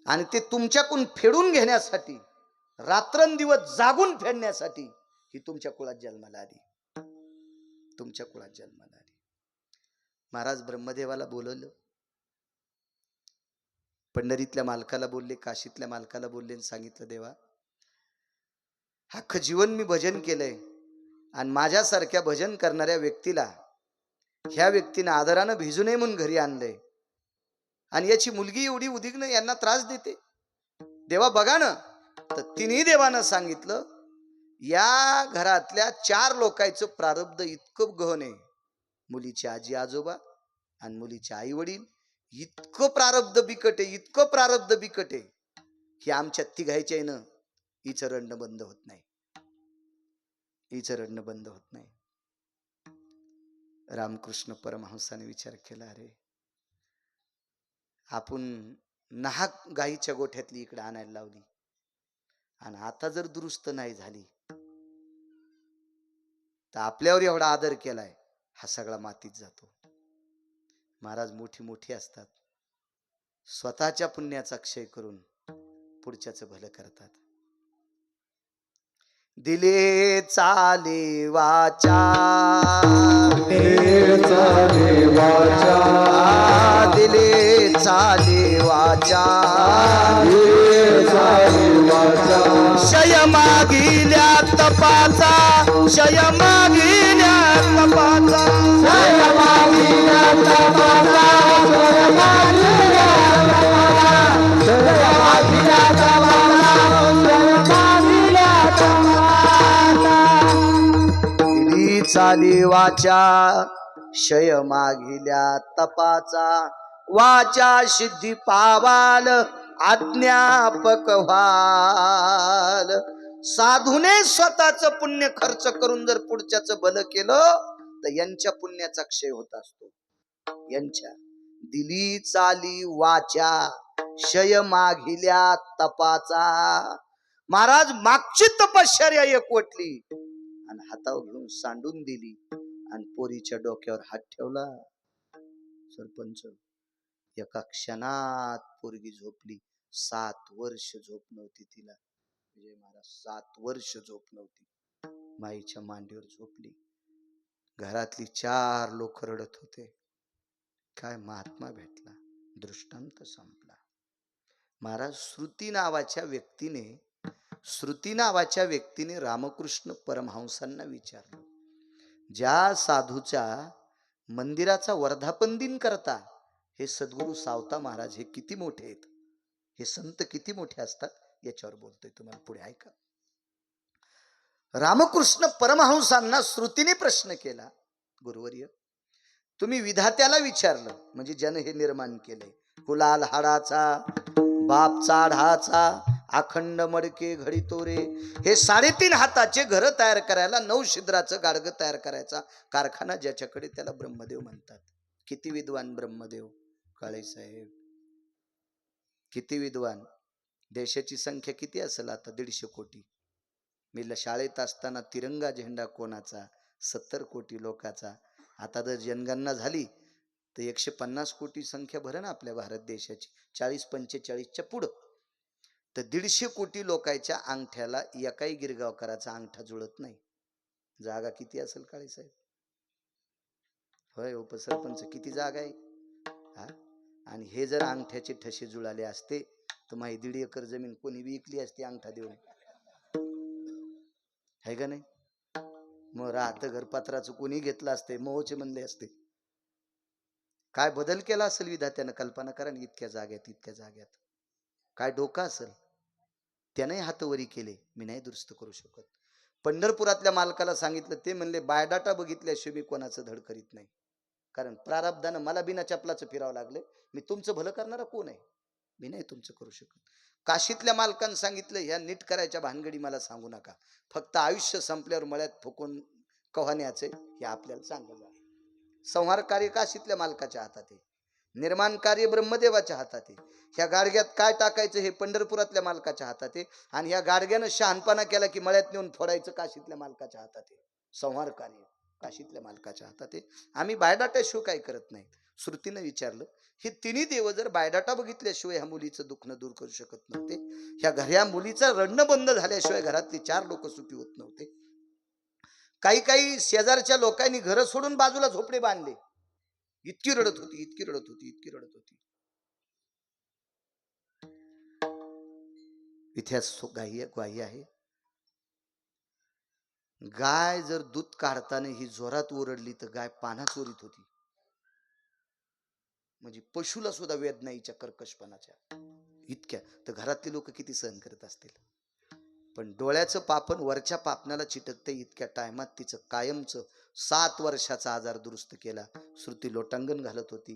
आणि ते तुमच्याकडून फेडून घेण्यासाठी रात्रंदिवस जागून फेडण्यासाठी ही तुमच्या कुळात जन्माला आली. तुमच्या कुळात जन्माला आली. महाराज ब्रह्मदेवाला बोलवलं, पंढरीतल्या मालकाला बोलले, काशीतल्या मालकाला बोलले आणि सांगितलं, देवा अख्खं जीवन मी भजन केलंय आणि माझ्यासारख्या भजन करणाऱ्या व्यक्तीला ह्या व्यक्तीनं आदरानं भिजू नये म्हणून घरी आणलंय आणि याची मुलगी एवढी उद्विग्न यांना त्रास देते. देवा बघा ना. तर तिन्ही देवानं सांगितलं, या घरातल्या 4 लोकांचं प्रारब्ध इतकं गहन आहे, मुलीचे आजी आजोबा आणि मुलीचे आई वडील, इतकं प्रारब्ध बिकट आहे, इतकं प्रारब्ध बिकट आहे की आमच्या तिघायच्या ना हिचं रडणं बंद होत नाही. हिचं रडणं बंद होत नाही. रामकृष्ण परमहंसाने विचार केला, अरे आपण नाहक गाईच्या गोठ्यातली इकडे आणायला लावली आणि आता जर दुरुस्त नाही झाली तर आपल्यावर एवढा आदर केलाय हा सगळा मातीत जातो. महाराज मोठी मोठी असतात, स्वतःच्या पुण्याचा क्षय करून पुढच्याचं भलं करतात. दिले चाले वाचा, दिले चाले वाचा, दिले चाले वाचा, दिले चाले वाचा, शय मागिल्या तपाचा, शय मागिल्या तपाचा, जय मागिल्या तपाचा, जय मागिल्या तपाचा, जय मागिल्या तपाचा, जय मागिल्या तपाचा. दिली चाली वाचा, शय मागिल्या तपाचा, वाचा सिद्धी पावाल, अज्ञापक व्हाल. साधूने स्वतःच पुण्य खर्च करून जर पुढच्याच भलं केलं तर यांच्या पुण्याचा क्षय होत असतो. यांच्या दिली चाली वाचा, शय मागिल्या तपाचा. महाराज मागची तपश्चर्या एकवटली आणि हातावर घेऊन सांडून दिली आणि पोरीच्या डोक्यावर हात ठेवला. सरपंच, एका क्षणात पोरगी झोपली. 7 वर्ष झोप नव्हती तिला. विजय महाराज 7 वर्ष झोप नव्हती. माईच्या मांडीवर झोपली. घरातली 4 लोक रडत होते. काय महात्मा भेटला, दृष्टांत संपला. महाराज श्रुती नावाच्या व्यक्तीने रामकृष्ण परमहंसांना विचारलं, ज्या साधूच्या मंदिराचा वर्धापन दिन करता हे सद्गुरू सावता महाराज हे किती मोठे आहेत, हे संत किती मोठे असतात, याच्यावर बोलतोय. तुम्हाला पुढे ऐका. रामकृष्ण परमहंसांना श्रुतीने प्रश्न केला, गुरुवर्य तुम्ही विधात्याला विचारलं, म्हणजे ज्यानं हे निर्माण केलंय, कुलाल हाडाचा, बाप चाढाचा, अखंड मडके घडी तोरे, हे 3.5 हाताचे घर तयार करायला 9 छिद्राचं गाडगं तयार करायचा कारखाना ज्याच्याकडे, त्याला ब्रह्मदेव म्हणतात. किती विद्वान ब्रह्मदेव, काळे साहेब किती विद्वान. देशाची संख्या किती असेल आता? 150 कोटी. मी शाळेत असताना तिरंगा झेंडा कोणाचा? 70 कोटी लोकाचा. आता जर जनगणना झाली तर 150 कोटी संख्या भरण आपल्या भारत देशाची, 40-45च्या पुढं. तर 150 कोटी लोकांच्या अंगठ्याला एकाही गिरगावकराचा अंगठा जुळत नाही. जागा किती असेल काळे साहेब? होय उपसरपंच, किती जागा आहे? हा, आणि हे जर अंगठ्याचे ठसे जुळाले असते तर माझी 1.5 एकर जमीन कोणी विकली असती अंगठा देऊन, है का नाही? मग राहतं घरपत्राचं कोणी घेतलं असते, मोहचे म्हणले असते. काय बदल केला असेल विधात्यानं, कल्पना करा. इतक्या जाग्यात काय डोकं असेल. त्याने हातवरी केले, मी नाही दुरुस्त करू शकत. पंढरपुरातल्या मालकाला सांगितलं, ते म्हणले बायोडाटा बघितल्याशिवाय मी कोणाचं धड करीत नाही, कारण प्रारब्धानं मला बिना चपलाचं फिरावं लागले. मी तुमचं भलं करणारा कोण आहे? मी नाही तुमचं करू शकत. काशीतल्या मालकानं सांगितलं, ह्या नीट करायच्या भानगडी मला सांगू नका, फक्त आयुष्य संपल्यावर मळ्यात फुकून कव्हाण्याचे हे आपल्याला सांगलं. संहार कार्य काशीतल्या मालकाच्या हातात आहे. निर्माण कार्य ब्रह्मदेवाच्या हातात आहे. ह्या गाडग्यात काय टाकायचं हे पंढरपुरातल्या मालकाच्या हातात आहे. आणि ह्या गाडग्यानं शहाणपणा केला की मळ्यात नेऊन फोडायचं काशीतल्या मालकाच्या हातात आहे. संहार कार्य काशीतल्या मालकाच्या हातात आहे. आम्ही बायोडाटाशिवाय काय करत नाही. श्रुतीनं विचारलं, हे तिन्ही देव जर बायोडाटा बघितल्याशिवाय ह्या मुलीचं दुखणं दूर करू शकत नव्हते, ह्या मुलीचं रडणं बंद झाल्याशिवाय घरातली 4 लोक सुखी होत नव्हते. काही शेजारच्या लोकांनी घर सोडून बाजूला झोपडे बांधले. इतकी रडत होती, इतकी रडत होती, इतकी रडत होती. इतिहास ग्वाही आहे. गाय जर दूध काढताना ही जोरात ओरडली तर गाय पाना चोरीत होती. म्हणजे पशुला सुद्धा वेदनाईच्या कर्कशपणाच्या इतक्या. तर घरातले लोक किती सहन करत असतील. पण डोळ्याचं पापण वरच्या पापणाला चिटकते इतक्या टायमात तिचं कायमचं 7 वर्षाचा आजार दुरुस्त केला. श्रुती लोटांगण घालत होती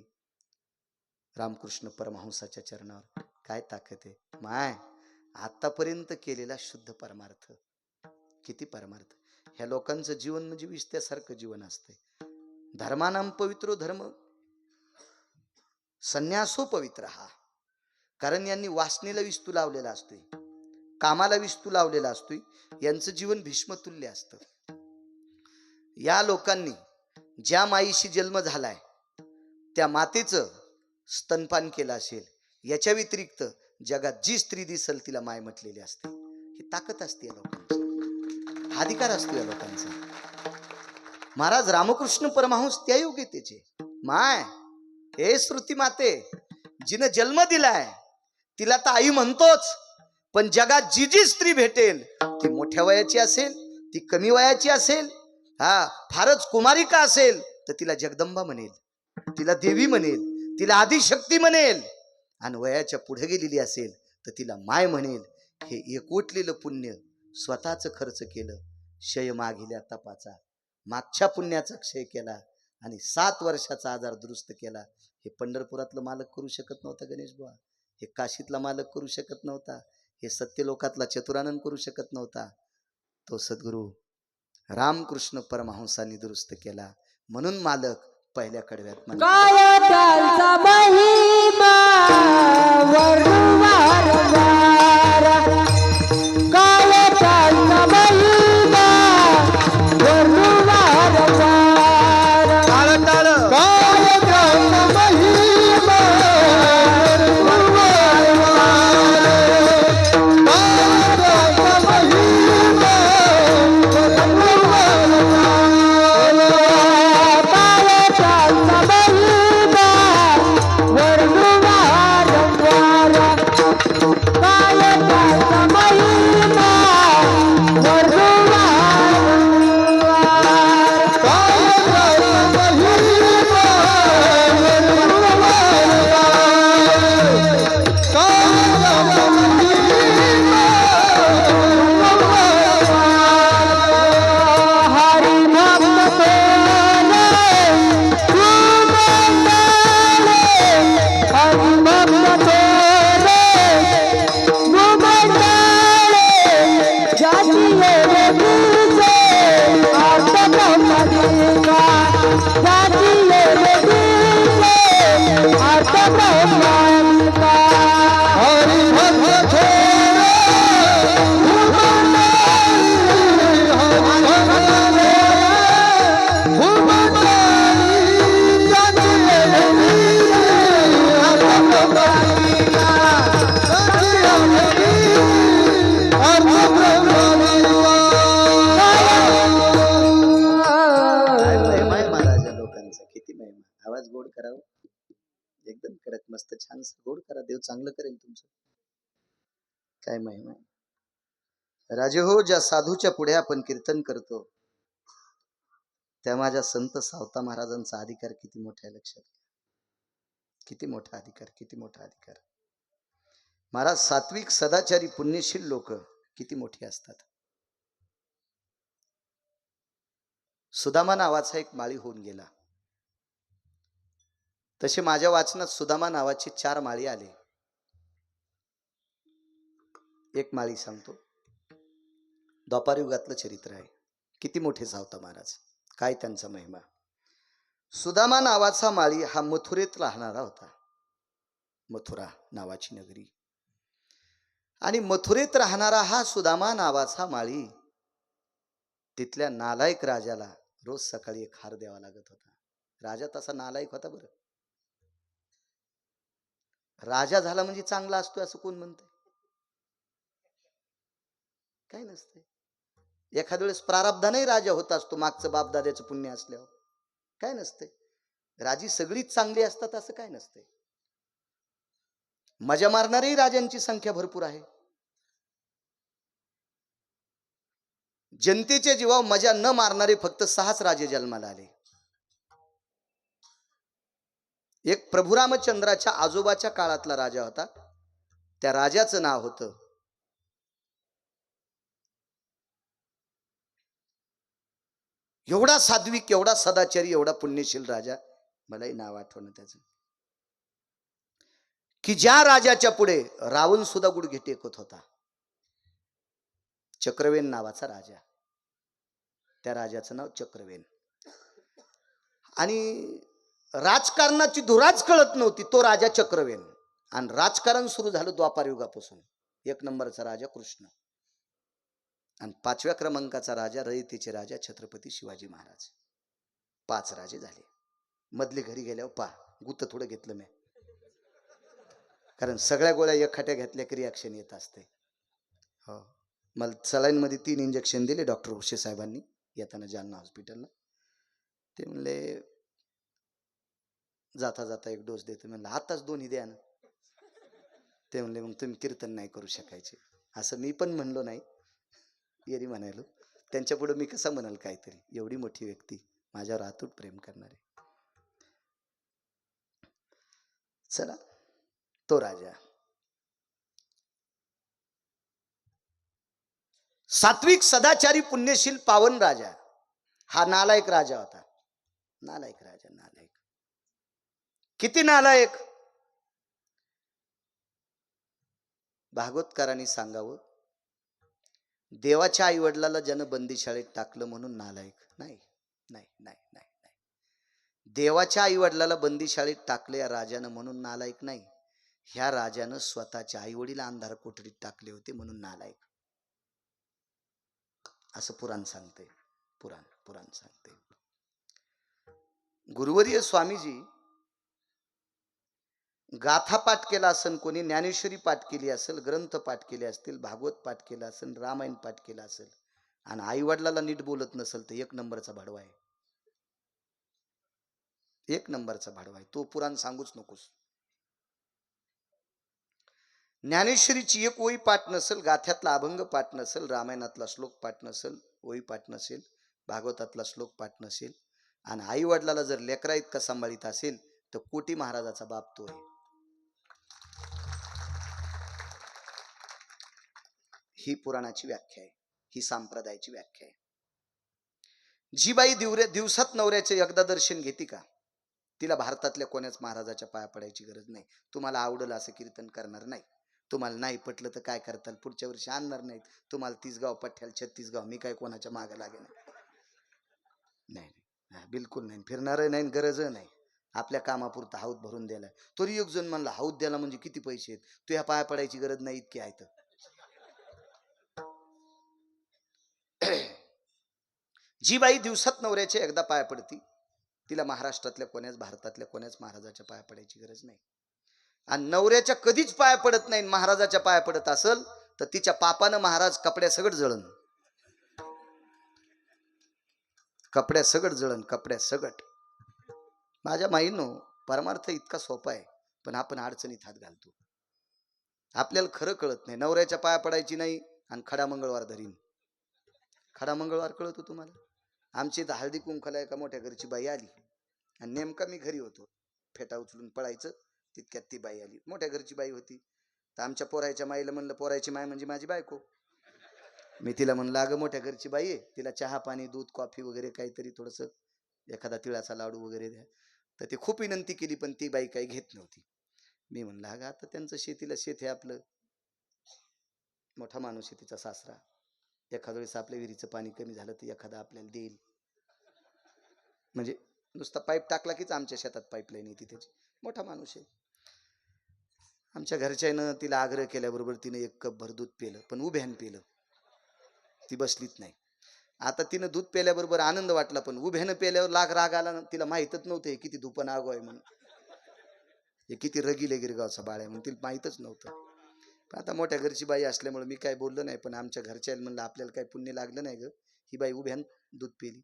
रामकृष्ण परमहंसाच्या चरणावर. काय ताकद आहे माय. आतापर्यंत केलेला शुद्ध परमार्थ. किती परमार्थ. ह्या लोकांचं जीवन म्हणजे विस्त्यासारखं जीवन असतंय. धर्मानाम पवित्रो धर्म संन्यासो पवित्र हा. कारण यांनी वासनेला विस्तू लावलेला असतोय, कामाला विस्तू लावलेला असतोय. यांचं जीवन भीष्मतुल्य असतं. या लोकांनी ज्या माईशी जन्म झालाय त्या मातेचं स्तनपान केलं असेल. याच्या व्यतिरिक्त जगात जी स्त्री दिसल तिला माय म्हटलेली असते. ही ताकद असते या लोकांची, अधिकार असतो या लोकांचा. महाराज रामकृष्ण परमहंस त्या योग्यतेचे माय. हे श्रुती माते, जिनं जन्म दिलाय तिला तर आई म्हणतोच, पण जगात जी जी स्त्री भेटेल ती मोठ्या वयाची असेल, ती कमी वयाची असेल, फारच कुमारिका असेल तर तिला जगदंबा म्हणेल, तिला देवी म्हणेल, तिला आदिशक्ती म्हणेल. आणि वयाच्या पुढे गेलेली असेल तर तिला माय म्हणेल. हे एकवटलेलं पुण्य स्वतःच खर्च केलं. क्षय मागिल्या तपाचा, मागच्या पुण्याचा क्षय केला आणि 7 वर्षाचा आजार दुरुस्त केला. हे पंढरपुरातलं मालक करू शकत नव्हता गणेश बुवा. हे काशीतला मालक करू शकत नव्हता. हे सत्यलोकातला चतुरानंद करू शकत नव्हता. तो सद्गुरू रामकृष्ण परमहंसांनी दुरुस्त केला. म्हणून मालक पहिल्या कडव्यात काय त्यांचा महिमा वर्णवार काय त्यांचा महिमा वर्णवार काय त्यांचा महिमा आवाज गोड करावं, एकदम कडक मस्त छान गोड करा. देव चांगलं करेल तुमचं. काय महिमा. राजे हो, ज्या साधूच्या पुढे आपण कीर्तन करतो त्या माझ्या संत सावता महाराजांचा अधिकार किती मोठा आहे लक्षात. किती मोठा अधिकार, किती मोठा अधिकार. महाराज सात्विक सदाचारी पुण्यशील लोक किती मोठी असतात. सुदामा नावाचा एक माळी होऊन गेला. तसे माझ्या वाचनात सुदामा नावाची 4 माळी आले. एक माळी सांगतो. द्वापार युगातलं चरित्र आहे. किती मोठे सावता महाराज, काय त्यांचा महिमा. सुदामा नावाचा माळी हा मथुरेत राहणारा होता. मथुरा नावाची नगरी. आणि मथुरेत राहणारा हा सुदामा नावाचा माळी तिथल्या नालायक राजाला रोज सकाळी एक हार द्यावा लागत होता. राजा तसा नालायक होता बरं. राजा झाला म्हणजे चांगला असतो असं कोण म्हणतंय? काय नसतंय. एखाद्या वेळेस प्रारब्धाने राजा होत असतो, मागचं बापदाद्याचं पुण्य असल्यावर. काय नसतंय. राजी सगळीच चांगली असतात असं काय नसतंय. मजा मारणारी राजांची संख्या भरपूर आहे. जनतेच्या जीवावर मजा न मारणारे फक्त 6च राजे जन्माला आले. एक प्रभू रामचंद्राच्या आजोबाच्या काळातला राजा होता. त्या राजाचं नाव होतं एवढा सात्विक, एवढा सदाचारी, एवढा पुण्यशील राजा, मलाही नाव आठवणं त्याचं, की ज्या राजाच्या पुढे रावण सुद्धा गुडघे टेकत होता. चक्रवेन नावाचा राजा. त्या राजाचं नाव चक्रवेन. आणि राजकारणाची धुराच कळत नव्हती, तो राजा चक्रवेन. आणि राजकारण सुरू झालं द्वापार युगापासून. 1 नंबरचा राजा कृष्ण आणि 5व्या क्रमांकाचा राजा रयतेचे राजा छत्रपती शिवाजी महाराज. 5 राजे झाले. मधले घरी गेल्यावर गुत्त थोडं घेतलं मी, कारण सगळ्या गोळ्या एकखाट्या घेतल्या की रिॲक्शन येत असते. हो, मला सलाईन मध्ये 3 इंजेक्शन दिले डॉक्टर उशे साहेबांनी येताना जालना हॉस्पिटलला. ते म्हणले जाता जाता 1 डोस देतो. म्हणलं आताच 2 द्या ना. ते म्हणले मग तुम्ही कीर्तन नाही करू शकायचे. असं मी पण म्हणलो नाही, येरी म्हणायलो. त्यांच्या पुढे मी कसा म्हणाल काहीतरी. एवढी मोठी व्यक्ती, माझ्यावर अतूट प्रेम करणारे. चला, तो राजा सात्विक, सदाचारी, पुण्यशील, पावन राजा हा नालायक राजा होता. नालायक राजा, नालायक. किती नालायक. भागवतकारांनी सांगावं, देवाच्या आई वडिलाला ज्यानं बंदीशाळेत टाकलं म्हणून नालायक नाही. नाही नाही नाही नाही. देवाच्या आई वडिलाला बंदीशाळेत टाकले या राजानं म्हणून नालायक नाही. ह्या राजानं स्वतःच्या आई वडील अंधार कोठडीत टाकले होते म्हणून नालायक. असं पुराण सांगते. पुराण सांगते. गुरुवर्य स्वामीजी गाथा पाठ केला असेल, कोणी ज्ञानेश्वरी पाठ केली असेल, ग्रंथ पाठ केले असतील, भागवत पाठ केला असेल, रामायण पाठ केला असेल, आणि आई वडिलाला नीट बोलत नसेल तर 1 नंबरचा भाडवा आहे. 1 नंबरचा भाडवा आहे. तो पुराण सांगूच नकोस. ज्ञानेश्वरीची 1 ओळी पाठ नसेल, गाथ्यातला अभंग पाठ नसेल, रामायणातला श्लोक पाठ नसेल, ओळी पाठ नसेल, भागवतातला श्लोक पाठ नसेल, आणि आई वडिलाला जर लेकरा इतका सांभाळीत असेल तर कोटी महाराजाचा बाप तो आहे. ही पुराणाची व्याख्या आहे. ही संप्रदायाची व्याख्या आहे. जी बाई दिवसात नवऱ्याचे एकदा दर्शन घेते का, तिला भारतातल्या कोण्याच महाराजाच्या पाया पडायची गरज नाही. तुम्हाला आवडलं असं कीर्तन करणार नाही. तुम्हाला नाही पटलं तर काय करताल, पुढच्या वर्षी आणणार नाहीत. तुम्हाला 30 गाव पठ्याल 36 गाव, मी काय कोणाच्या मागे लागे नाही. बिलकुल नाही. फिरणार नाही, गरज नाही. आपल्या कामापुरता हौद भरून द्यायला. तरी 1 जण म्हणला हौद द्यायला म्हणजे किती पैसे आहेत, तू ह्या पाया पडायची गरज नाही, इतके आहेत. जी बाई दिवसात नवऱ्याच्या एकदा पाया पडती, तिला महाराष्ट्रातल्या कोण्याच, भारतातल्या कोण्याच महाराजाच्या पाया पडायची गरज नाही. आणि नवऱ्याच्या कधीच पाया पडत नाही, महाराजाच्या पाया पडत असल तर तिच्या पापानं महाराज कपड्या सगळं जळण, कपड्या सगळं जळण, कपड्या सगट. माझ्या माईनो, परमार्थ इतका सोपा आहे, पण आपण अडचणीत हात घालतो. आपल्याला खरं कळत नाही. नवऱ्याच्या पाया पडायची नाही आणि खडा मंगळवार धरीन. खडा मंगळवार कळतो तुम्हाला? आमची इथं हळदी कुंकाला एका मोठ्या घरची बाई आली आणि नेमका मी घरी होतो. फेटा उचलून पळायचं, तितक्यात ती बाई आली. मोठ्या घरची बाई होती. तर आमच्या पोरायच्या माईला म्हणलं, पोरायची माय म्हणजे माझी बायको. मी तिला म्हणलं, अगं मोठ्या घरची बाई आहे, तिला चहा पाणी, दूध, कॉफी वगैरे काहीतरी थोडंसं, एखादा तिळाचा लाडू वगैरे द्या. तर ती खूप विनंती केली, पण ती बाई काही घेत नव्हती. मी म्हणलं, अगं आता त्यांचं शेतीला शेत आहे आपलं, मोठा माणूस आहे तिचा सासरा, एखाद्या वेळेस आपल्या विहिरीचं पाणी कमी झालं तर एखादा आपल्याला देईल. म्हणजे नुसता पाईप टाकला कीच आमच्या शेतात पाईपलाईन येते त्याची. मोठा माणूस आहे. आमच्या घरच्यानं तिला आग्रह केल्याबरोबर तिने 1 कप भर दूध पिलं, पण उभ्यान पिलं. ती बसलीच नाही. आता तिनं दूध प्यायल्याबरोबर आनंद वाटला, पण उभ्यानं प्यायल्यावर राग आला ना. तिला माहीतच नव्हतं हे किती धुपन आगो आहे म्हणून, हे किती रगील आहे गिरगावचा बाळ आहे म्हणून तिला माहीतच नव्हतं. पण आता मोठ्या घरची बाई असल्यामुळे मी काय बोललो नाही, पण आमच्या घरच्या म्हणलं आपल्याला काय पुण्य लागलं नाही ग, ही बाई उभ्यान दूध पिली.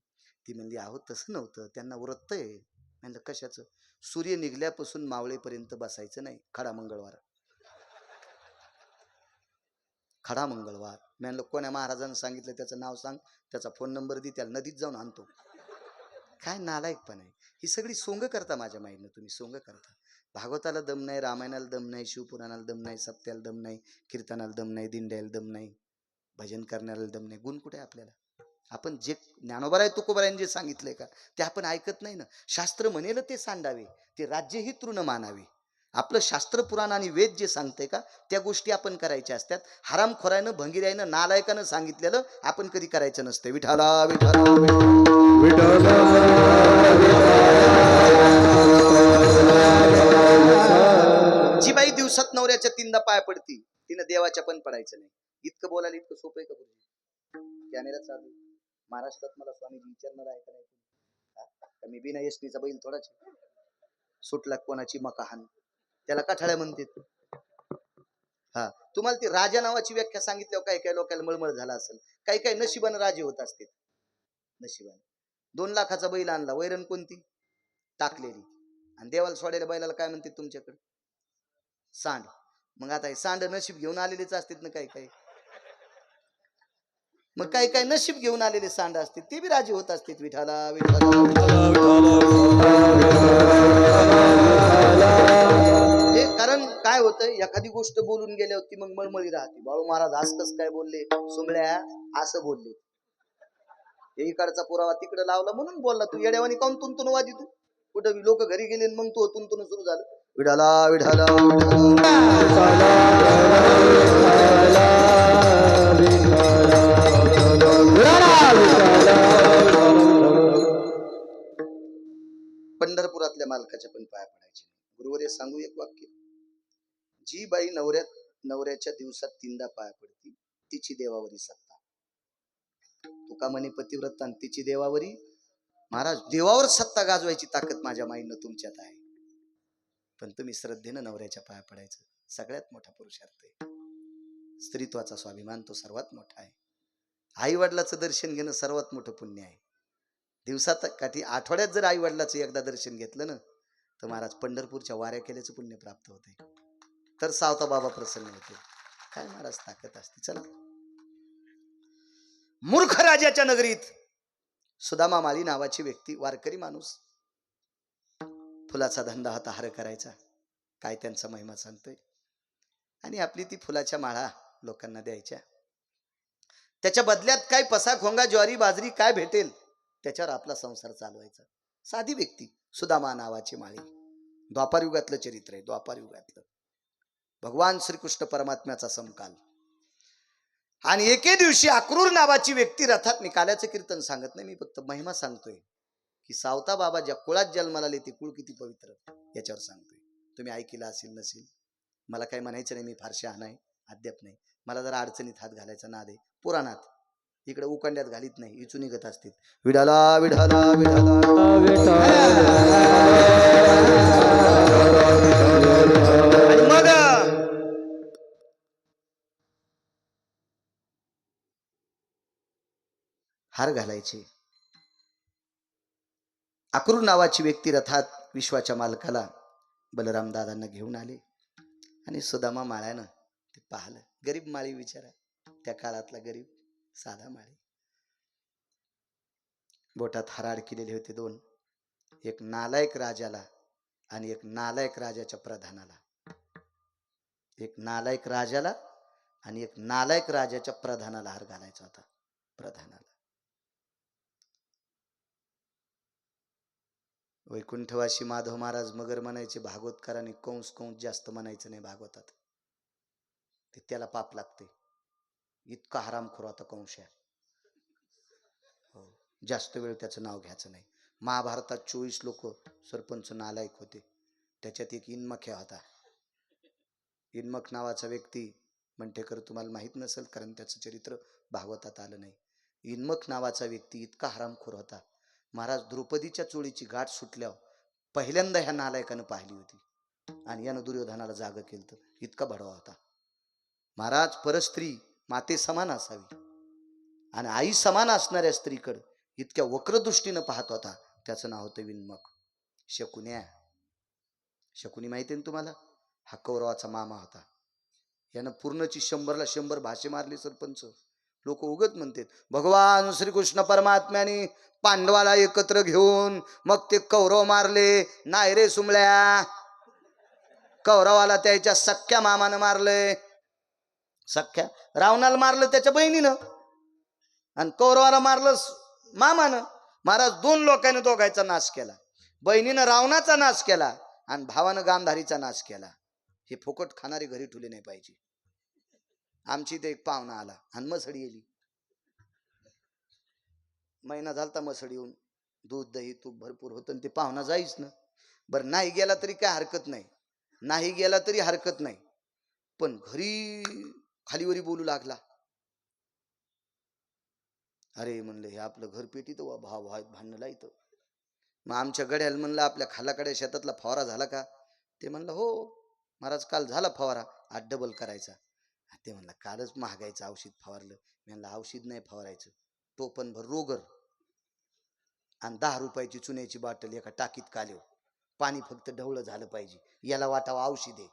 ती म्हणली अहो तसं नव्हतं, त्यांना व्रत आहे. म्हणलं कशाचं? सूर्य निघल्यापासून मावळेपर्यंत बसायचं नाही, खडा मंगळवार. खडा मंगळवार. म्हणलं कोण्या महाराजांनी सांगितलं, त्याचं नाव सांग, त्याचा फोन नंबर दे, त्याला नदीत जाऊन आणतो. काय नालायकपण आहे. ही सगळी सोंग करता माझ्या माईनं, तुम्ही सोंग करता. भागवताला दम नाही, रामायणाला दम नाही, शिवपुराणाला दम नाही, सप्त्याला दम नाही, कीर्तनाला दम नाही, दिंड्याला दम नाही, भजन करण्याला दम नाही. गुण कुठे आपल्याला? आपण जे ज्ञानोबराय तुकोबरायांनी जे सांगितलंय का ते आपण ऐकत नाही ना. शास्त्र म्हणेल ते सांडावे, ते राज्यही तृण मानावे. आपलं शास्त्र पुराण आणि वेद जे सांगते का त्या गोष्टी आपण करायच्या असतात. हरामखोरानं, भंगिरायनं, नालायकानं सांगितलेलं आपण कधी करायचं नसतं. विठाला विठाला विठाला. जी बाई दिवसात नवऱ्याच्या 3दा पाय पडती तिनं देवाच्या पण पडायचं नाही. इतकं बोलायला इतकं सोपं आहे का गुरुजी? कॅमेरा चालू. महाराष्ट्रात मला स्वामीजी विचारणार आहे का नाही? मी बिना एसटीचा बैल थोडाच सुटला कोणाची मकाहान, त्याला कठाळ्या म्हणतात. हा, तुम्हाला ती राजा नावाची व्याख्या सांगितल्यावर काही काही लोकांना मळमळ झाला असेल. काही काही नशिबानं राजे होत असते. नशिबाने 2 लाखाचा बैल आणला, वैरण कोणती? टाकलेली. आणि देवाला सोडायला बैलाला काय म्हणते तुमच्याकडे? सांड. मग आता हे सांड नशीब घेऊन आलेलेच असतात ना काही काही. मग काही काही नशीब घेऊन आलेले सांड असते, ते बी राजे होत असतात. विठाला विठाला हे कारण काय होतं, एखादी गोष्ट बोलून गेल्या होती मग मळमळी राहते. बाळू महाराज आज कसं काय बोलले, सुमळ्या असं बोलले, हे इकडचा पुरावा तिकडे लावला म्हणून बोलला. तू येड्यावानी काऊन तुंतून वाजी? तू कुठं लोक घरी गेले मग तू तुंतून सुरू झालं. विठाला विठाला पंढरपुरातल्या मालकाच्या पण पाया पडायचे. गुरुवर्य सांगू एक वाक्य, जी बाई नवऱ्याच्या दिवसात 3दा पाया पडती तिची देवावरी सत्ता. तुका म्हणे पतिव्रता तिची देवावरी. महाराज देवावर सत्ता गाजवायची ताकद माझ्या माईनं तुमच्यात आहे. पण तुम्ही श्रद्धेनं नवऱ्याच्या पाया पडायचं सगळ्यात मोठा पुरुषार्थ आहे. स्त्रीत्वाचा स्वाभिमान तो सर्वात मोठा आहे. आई वडिलाचं दर्शन घेणं सर्वात मोठं पुण्य आहे. दिवसात काठी आठवड्यात जर आई वडिलाचं एकदा दर्शन घेतलं ना तर महाराज पंढरपूरच्या वाऱ्या केल्याचं पुण्य प्राप्त होते. तर सावता बाबा प्रसन्न होते. काय महाराज ताकद असते. चला, मूर्ख राजाच्या नगरीत सुदामा माळी नावाची व्यक्ती, वारकरी माणूस, फुलाचा धंदा होता, हार करायचा. काय त्यांचा महिमा सांगतोय. आणि आपली ती फुलाच्या माळा लोकांना द्यायच्या. त्याच्या बदल्यात काय पसा खोंगा ज्वारी बाजरी काय भेटेल त्याच्यावर आपला संसार चालवायचा. साधी व्यक्ती सुदामा नावाची माळी. द्वापार युगातलं चरित्र आहे. द्वापार युगातलं भगवान श्रीकृष्ण परमात्म्याचा समकाल. आणि एके दिवशी अक्रूर नावाची व्यक्ती रथात, मी काल्याचं कीर्तन सांगत नाही, मी फक्त महिमा सांगतोय की सावता बाबा ज्या कुळात जन्माला आले ते कुळ किती पवित्र याच्यावर सांगतोय. तुम्ही ऐकलं असेल नसेल मला काही म्हणायचं नाही, मी फारशी आहे अद्याप नाही. मला जरा अडचणीत हात घालायचा नाद आहे. पुराणात इकडे उकंड्यात घालीत नाही, इचू निघत असतील. विडाला विडाला विडाला मग हार घालायचे. अक्रूर नावाची व्यक्ती रथात विश्वाच्या मालकाला बलराम दादांना घेऊन आले. आणि सुदामा माळ्यानं ते पाहिलं. गरीब माळी विचारा, त्या काळातला गरीब साधा माळी. बोटात हार केलेले होते 2, एक नालायक राजाला आणि एक नालायक राजाच्या प्रधानाला. एक नालायक राजाला आणि एक नालायक राजाच्या प्रधानाला हार घालायचा होता. प्रधानाला. वैकुंठवासी माधव महाराज मगर म्हणायचे, भागवतकारांनी कंस कंस जास्त म्हणायचं नाही भागवतात, ते त्याला पाप लागते. इतका हरामखोर होता कंस. हो, जास्त वेळ त्याचं नाव घ्यायचं नाही. महाभारतात 24 लोक सरपंच नालायक होते. त्याच्यात एक इनमख्या होता. इनमख नावाचा व्यक्ती, मंठेकर तुम्हाला माहीत नसेल कारण त्याचं चरित्र भागवतात आलं नाही. इनमख नावाचा व्यक्ती इतका हरामखोर होता. महाराज द्रौपदीच्या चोळीची गाठ सुटल्यावर पहिल्यांदा ह्या नालायकानं पाहिली होती आणि यानं दुर्योधनाला जाग केलं. इतका भडवा होता. महाराज परस्त्री माते समान असावी आणि आई समान असणाऱ्या स्त्रीकडे इतक्या वक्रदृष्टीनं पाहत होता. त्याचं नाव होतं विन्मक. शकुन्या, शकुनी माहिती ना तुम्हाला, हा कौरवाचा मामा होता. यानं पूर्णची 100ला 100 भाषे मारली सरपंच. लोक उगत म्हणतात भगवान श्रीकृष्ण परमात्म्याने पांडवाला एकत्र घेऊन मग ते कौरव मारले. नाही रे सुमळ्या, कौरवाला त्याच्या सख्या मामानं मारले. सख्या रावणाला मारलं त्याच्या बहिणीनं आणि कौरवाला मारलं मामानं. महाराज 2 लोकांनी दोघांचा नाश केला. बहिणीनं रावणाचा नाश केला आणि भावानं गांधारीचा नाश केला. हे फुकट खाणारे घरी ठुले नाही पाहिजे. आमची ते एक पाहुणा आला आणि मसडी येली. महिना झालता मसडी येऊन, दूध दही तूप भरपूर होतं. ते पाहुणा जाईच ना. बरं नाही गेला तरी काय हरकत नाही, नाही गेला तरी हरकत नाही. पण घरी खालीवरी बोलू लागला. अरे म्हणलं हे आपलं घर पेटीत भाव भाव भांडणला इथं. मग आमच्या गड्याला म्हणलं आपल्या खालाकडे शेतातला फवारा झाला का? ते म्हणलं हो महाराज काल झाला फवारा, आज डबल करायचा. ते म्हणलं कालच महागायचं औषध फवारलं. मी म्हणलं औषध नाही फवारायचं, टोपण भर रोगर आणि 10 रुपयाची चुन्याची बाटल एका टाकीत कालेव, पाणी फक्त ढवळं झालं पाहिजे, याला वाटावं औषध आहे.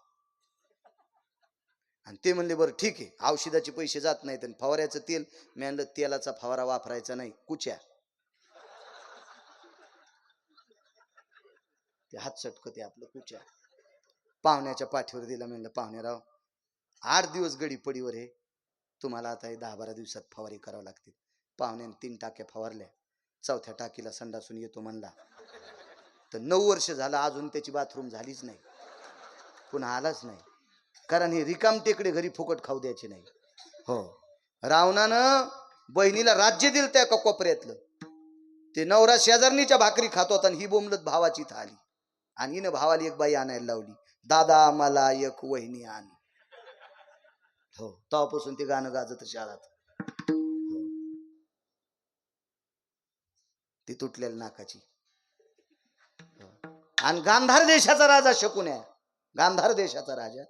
आणि ते म्हणले बरं ठीक आहे, औषधाचे पैसे जात नाहीत आणि फवाऱ्याचं तेल. मी म्हणलं तेलाचा फवारा वापरायचा नाही, कुच्या ते हात चटकते आपलं कुच्या. पाहुण्याच्या पाठीवर दिला. म्हणलं पाहुणेराव 8 दिवस गडी पडीवर आहे, तुम्हाला आता 10-12 दिवसात फवारी करावं लागते. पाहुण्याने 3 टाक्या फवारल्या. 4थ्या टाकीला संडासून येतो म्हणला तर 9 वर्ष झालं अजून त्याची बाथरूम झालीच नाही, पुन्हा आलाच नाही. कारण हे रिकाम टेकडे घरी फुकट खाऊ द्यायचे नाही. हो, रावणानं बहिणीला राज्य दिलं त्या का कोपऱ्यातलं. ते नवरा शेजारणीच्या भाकरी खात होता आणि ही बोंबलत भावाची इथं आली आणि हिनं भावाला एक बाई आणायला लावली. दादा मला एक वहिनी आण. हो, तेव्हापासून ते गाणं गाजत शाळात. ती तुटलेल्या नाकाची. आणि गांधार देशाचा राजा शकुन्या, गांधार देशाचा राजा,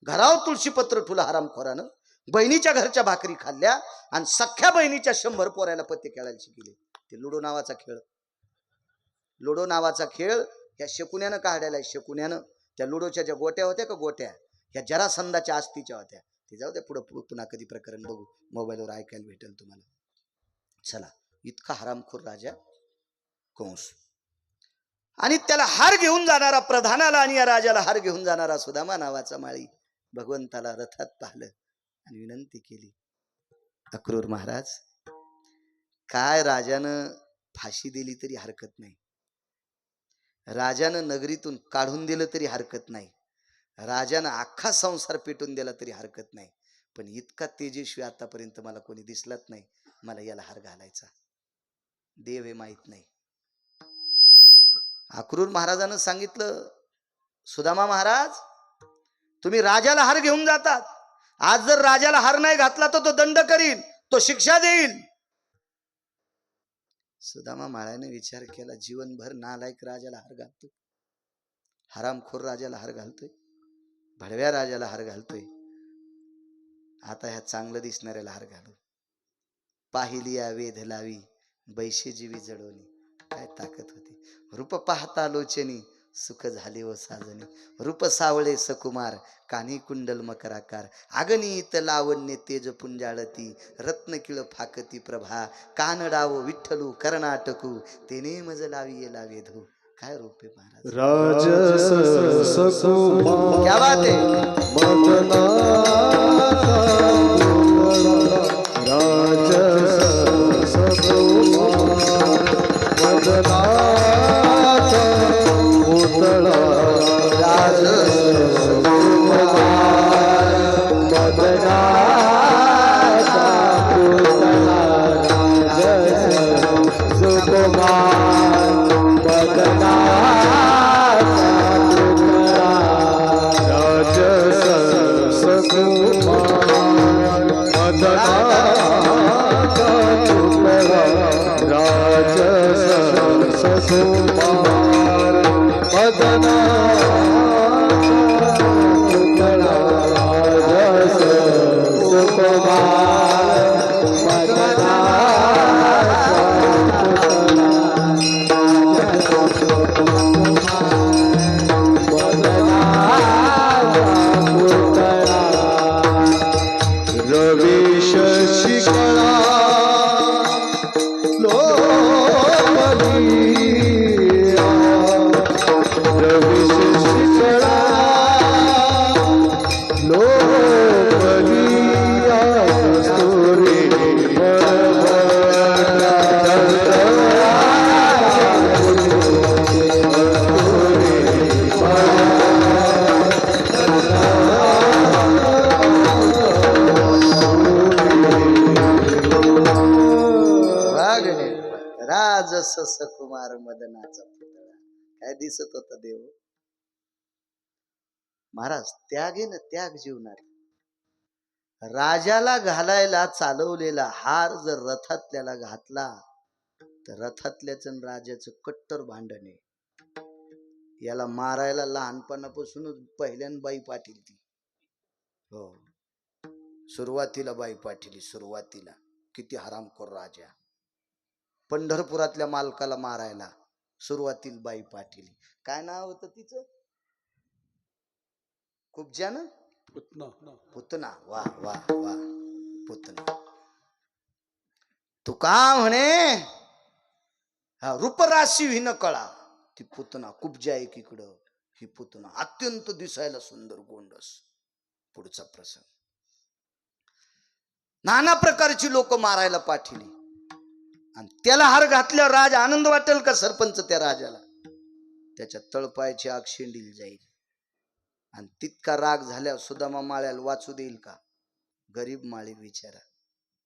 घरावर तुळशीपत्र ठुला हरामखोरानं. बहिणीच्या घरच्या भाकरी खाल्ल्या आणि सख्या बहिणीच्या 100 पोरायला पत्ते खेळायला शिकले. ते लुडो नावाचा खेळ, लुडो नावाचा खेळ ह्या शकुन्यानं काढायला. शकुन्यानं त्या लुडोच्या ज्या गोट्या होत्या का गोट्या, ह्या जरासंधाच्या आस्तीच्या होत्या. ते जाऊ द्या, पुढं पुन्हा कधी प्रकरण बघू, मोबाईलवर ऐकायला भेटेल तुम्हाला. चला, इतका हरामखोर राजा कंस. आणि त्याला हार घेऊन जाणारा प्रधानाला आणि या राजाला हार घेऊन जाणारा सुदामा नावाचा माळी भगवंताला रथात पाहिलं आणि विनंती केली. अक्रूर महाराज, काय राजानं फाशी दिली तरी हरकत नाही, राजानं नगरीतून काढून दिलं तरी हरकत नाही, राजानं अख्खा संसार पेटून दिला तरी हरकत नाही, पण इतका तेजस्वी आतापर्यंत मला कोणी दिसलाच नाही. मला याला हार घालायचा. देव हे माहित नाही. अक्रूर महाराजानं सांगितलं, सुदामा महाराज तुम्ही राजाला हार घेऊन जातात, आज जर राजाला हार नाही घातला तर तो दंड करील, तो शिक्षा देईल. सुदामा महाराजाने विचार केला, जीवनभर नालायक राजाला हार घालतोय, हरामखोर राजाला हार घालतोय, भडव्या राजाला हार घालतोय, आता ह्या चांगलं दिसणाऱ्याला हार घालू. पाहिली या वेध लावी बैशे जीवी जडवणी. काय ताकद होती. रूप पाहता लोचनी सुख झाले व साजनी. रूप सावळे सकुमार कानी कुंडल मकराकार. अगणित लावण्य तेज पुंजाळती रत्न किळ फाकती प्रभा. कानडाव विठ्ठलू कर्नाटकू तेने मज लावी येला वेधू. काय रूप आहे महाराज. राजस सकुमार क्या बात आहे. मदनाचा पुतळा राजस सकुमार मदनाचा पुतळा राजस सुकुमार मदनाचा रवीश शिकळा लोकलिया रवीश शिकळा लोकलिया कस्तुरी राजस सकुमार मदनाचा पुतळा. काय दिसत होता देव महाराज. त्याग आहे ना, त्याग जीवनात. राजाला घालायला चालवलेला हार जर रथातल्याला घातला तर रथातल्याच राजाचं कट्टर भांडण आहे. याला मारायला लहानपणापासूनच पहिल्यान बाई पाटील ती. हो, सुरुवातीला बाई पाटील. सुरुवातीला किती हरामखोर राजा. पंढरपुरातल्या मालकाला मारायला सुरुवातीला बाई पाटील. काय नाव होतं तिचं? कुब्जा ना, पुतना. वा वा वा, पुतना. तू का म्हणे रूपराशी विन कळा. ती पुतना कुब्जा एकीकडं, ही पुतना अत्यंत दिसायला सुंदर गोंडस. पुढचा प्रसंग. नाना प्रकारची लोक मारायला पाठिली आणि त्याला हार घातल्यावर राज आनंद वाटेल का सरपंच त्या राजाला? त्याच्या तळपायाची आग शेंडील जाईल. आणि तितका राग झाल्यावर सुदामा माळ्याला वाचू देईल का? गरीब माळी विचारा,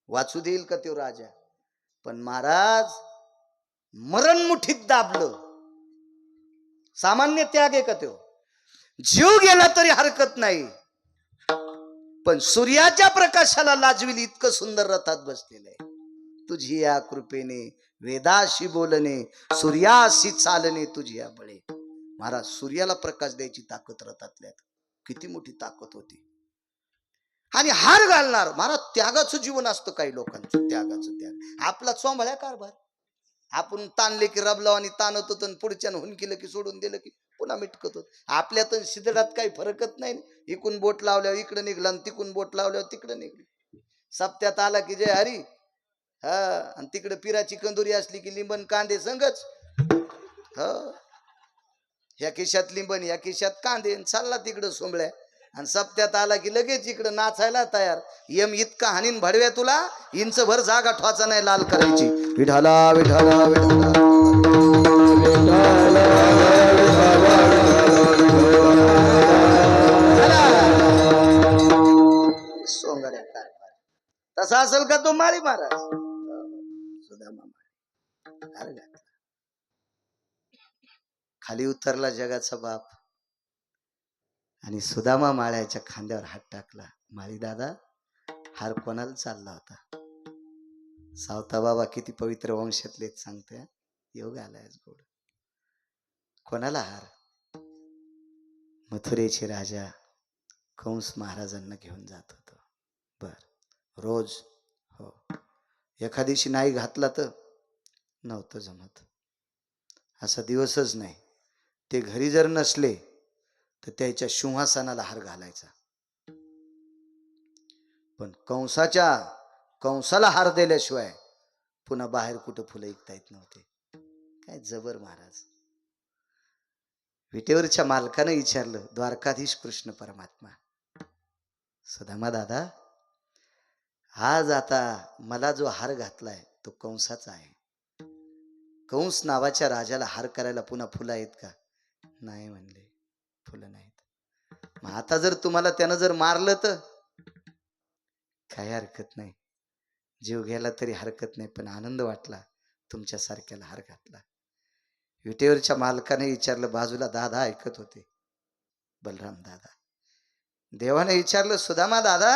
वाचू देईल का तो राजा? पण महाराज मरण मुठीत दाबलं. सामान्य त्याग आहे का तो? जीव गेला तरी हरकत नाही, पण सूर्याच्या प्रकाशाला लाजविल इतकं सुंदर रथात बसलेलं आहे. तुझी या कृपेने वेदाशी बोलणे, सूर्याशी चालणे तुझी या बळे. महाराज सूर्याला प्रकाश द्यायची ताकद रथातल्यात. किती मोठी ताकद होती. आणि हार घालणार महाराज. त्यागाचं जीवन असतं काही लोकांचं. त्यागाचं त्याग. आपला चोंबळ्या कारभार. आपण ताणले की रबलाव आणि ताणत होतो, पुढच्यानं हुनकिलं की सोडून दिलं की पुन्हा मिटकत होत. आपल्यात शिदडात काही फरकच नाही. इकून बोट लावल्यावर इकडे निघलं आणि तिकून बोट लावल्यावर तिकडे निघली. सप्त्यात आला की जय हरी. हा, आणि तिकडे पिराची कंदुरी असली की लिंबन कांदे संगच. ह, ह्या खिशात लिंबन, ह्या खिशात कांदे, चालला तिकडं सोंबळ्या. आणि सप्त्यात आला की लगेच इकडं नाचायला तयार. यम इतका हानीन भडव्या तुला, इंच भर जागा ठवाचा नाही लाल करायची. विठाला विठाला विठाला सोंगड्या कारभार. तसा असेल का तो माळी महाराज? सुदामा माळी. खाली उतरला जगाचा बाप आणि सुदामा माळ्याच्या खांद्यावर हात टाकला. माळी दादा, हार कोणाला चालला होता? सावता बाबा किती पवित्र वंशातले सांगते. योग आलाय गोड. कोणाला हार? मथुरेचे राजा कंस महाराजांना घेऊन जात होतो. बर, रोज. हो, एखाद्याशी नाही घातला तर नव्हतं जमत. असा दिवसच नाही. ते घरी जर नसले तर त्याच्या सिंहासनाला हार घालायचा. पण कंसाला हार दिल्याशिवाय पुन्हा बाहेर कुठं फुलं ऐकता येत नव्हते. काय जबर महाराज. विटेवरच्या मालकानं विचारलं, द्वारकाधीश कृष्ण परमात्मा, सुदामा दादा, आज आता मला जो हार घातलाय तो कंसाचा आहे. कंस नावाच्या राजाला हार करायला पुन्हा फुलं आहेत का? नाही म्हणले, फुलं नाहीत. मग आता जर तुम्हाला त्यानं जर मारलं तर काही हरकत नाही, जीव गेला तरी हरकत नाही, पण आनंद वाटला तुमच्या सारख्याला हार घातला. विटेवरच्या मालकाने विचारलं. बाजूला दादा ऐकत होते, बलराम दादा. देवाने विचारलं, सुदामा दादा,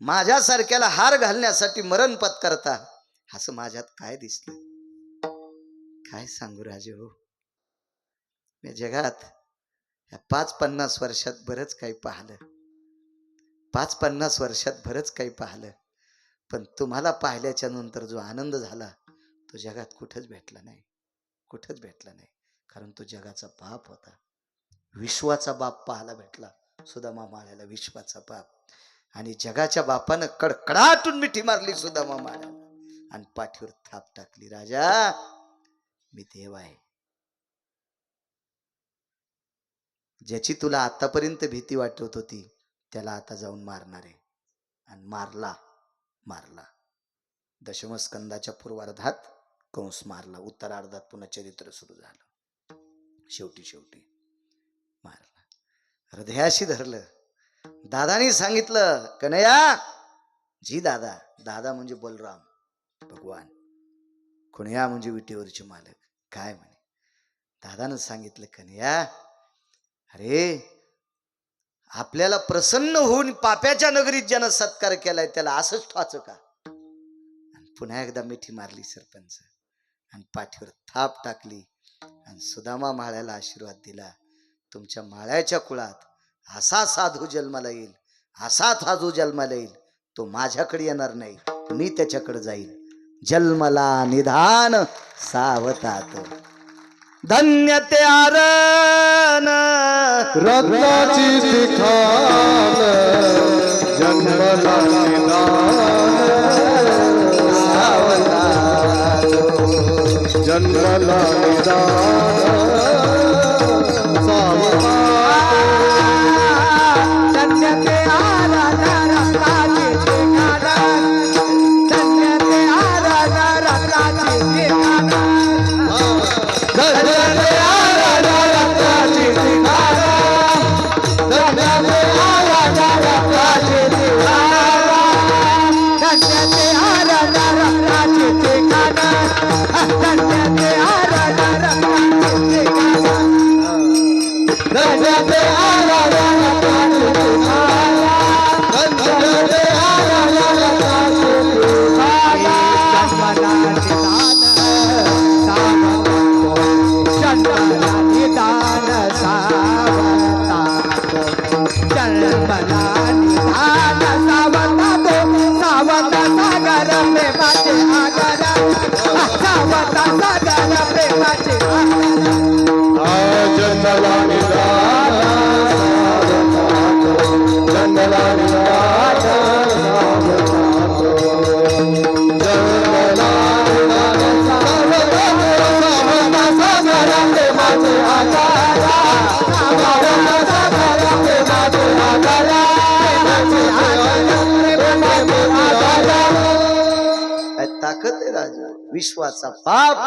माझ्यासारख्याला हार घालण्यासाठी मरण पत्करता, असं माझ्यात काय दिसलं? काय सांगू राजे हो, मी जगात या 5-50 वर्षात बरंच काही पाहिलं, 5-50 वर्षात बरंच काही पाहिलं, पण तुम्हाला पाहिल्याच्या नंतर जो आनंद झाला तो जगात कुठंच भेटला नाही, कुठंच भेटला नाही. कारण तो जगाचा बाप होता, विश्वाचा बाप पाहायला भेटला सुदामा माळ्याला, विश्वाचा बाप. आणि जगाच्या बापानं कडकडाटून मिठी मारली सुदामा माळ्याला आणि पाठीवर थाप टाकली, राजा मी देव आहे. ज्याची तुला आतापर्यंत भीती वाटत होती त्याला आता जाऊन मारणार आहे. आणि मारला. दशमस्कंदाच्या पूर्वार्धात कंस मारला, उत्तरार्धात पुन्हा चरित्र सुरू झालं. शेवटी मारला, हृदयाशी धरलं. दादानी सांगितलं, कन्हैया जी दादा म्हणजे बलराम भगवान, कन्हैया म्हणजे विटेवरचे मालक. काय म्हणे? दादानं सांगितलं, कन्हैया अरे आपल्याला प्रसन्न होऊन पाप्याच्या नगरीत ज्यानं सत्कार केलाय त्याला असंच ठोच का? आणि पुन्हा एकदा मिठी मारली सरपंच आणि पाठीवर थाप टाकली आणि सुदामा माळ्याला आशीर्वाद दिला, तुमच्या माळ्याच्या कुळात असा साधू जन्माला येईल, असा साधू जन्माला येईल, तो माझ्याकडे येणार नाही, मी त्याच्याकडे जाईल. जन्मला निधान सावतात, धन्य ते आरण रत्नाची तिखान, जन्मला निदान सावतात, जन्मला निदान सावतात. धन्य ते आराधा रत्नाची ठिकाण, धन्य ते आराधा रत्नाची ठिकाण, धन्य ते आराधा रत्नाची ठिकाण, धन्य ते आराधा रत्नाची ठिकाण, धन्य ते आराधा रत्नाची ठिकाण, धन्य ते आराधा रत्नाची ठिकाण, धन्य ते आराधा रत्नाची ठिकाण, धन्य ते आराधा रत्नाची ठिकाण. जन्मला निदान सावतात, जन्मला निदान सावतात, सावत सागर प्रेमाचे आगर, सावत सागर प्रेमाचे आगर. जन्मला निदान सावतात, जन्मला निदान सावतात, जन्मला निदान सावतात, सावत सागर प्रेमाचे आकार, सावत सागर प्रेमाचे आकार, प्रेमाचे आकार. काय ताकद आहे राजा, विश्वाचा बाप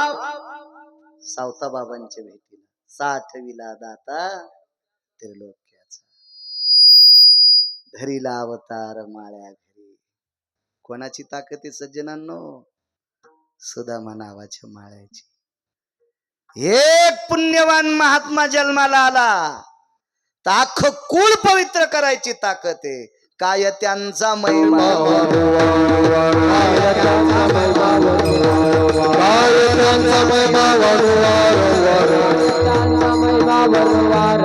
सावता बाबांच्या भेटीला, साठविला दाता त्रिलोक्याचा, धरीला अवतार माळ्या घरी. कोणाची ताकद आहे सज्जनांनो? सुदामा नावाच्या माळ्याची. एक पुण्यवान महात्मा जन्माला आला तर अख्खं कुळ पवित्र करायची ताकद आहे. काय त्यांचा महिमा, काय त्यांचा महिमा वरवार,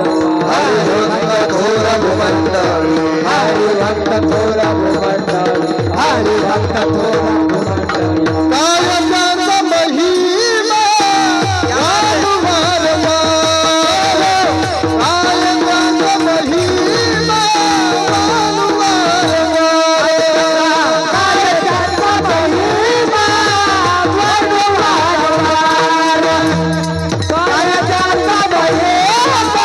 हरिभक्त थोर भूमंडळी, हरिभक्त थोर भूमंडळी, हरिभक्त थोर भूमंडळी. काय त्यांचा महिमा वारंवार, काय त्यांचा महिमा वारंवार, काय त्यांचा महिमा वारंवार, काय त्यांचा महिमा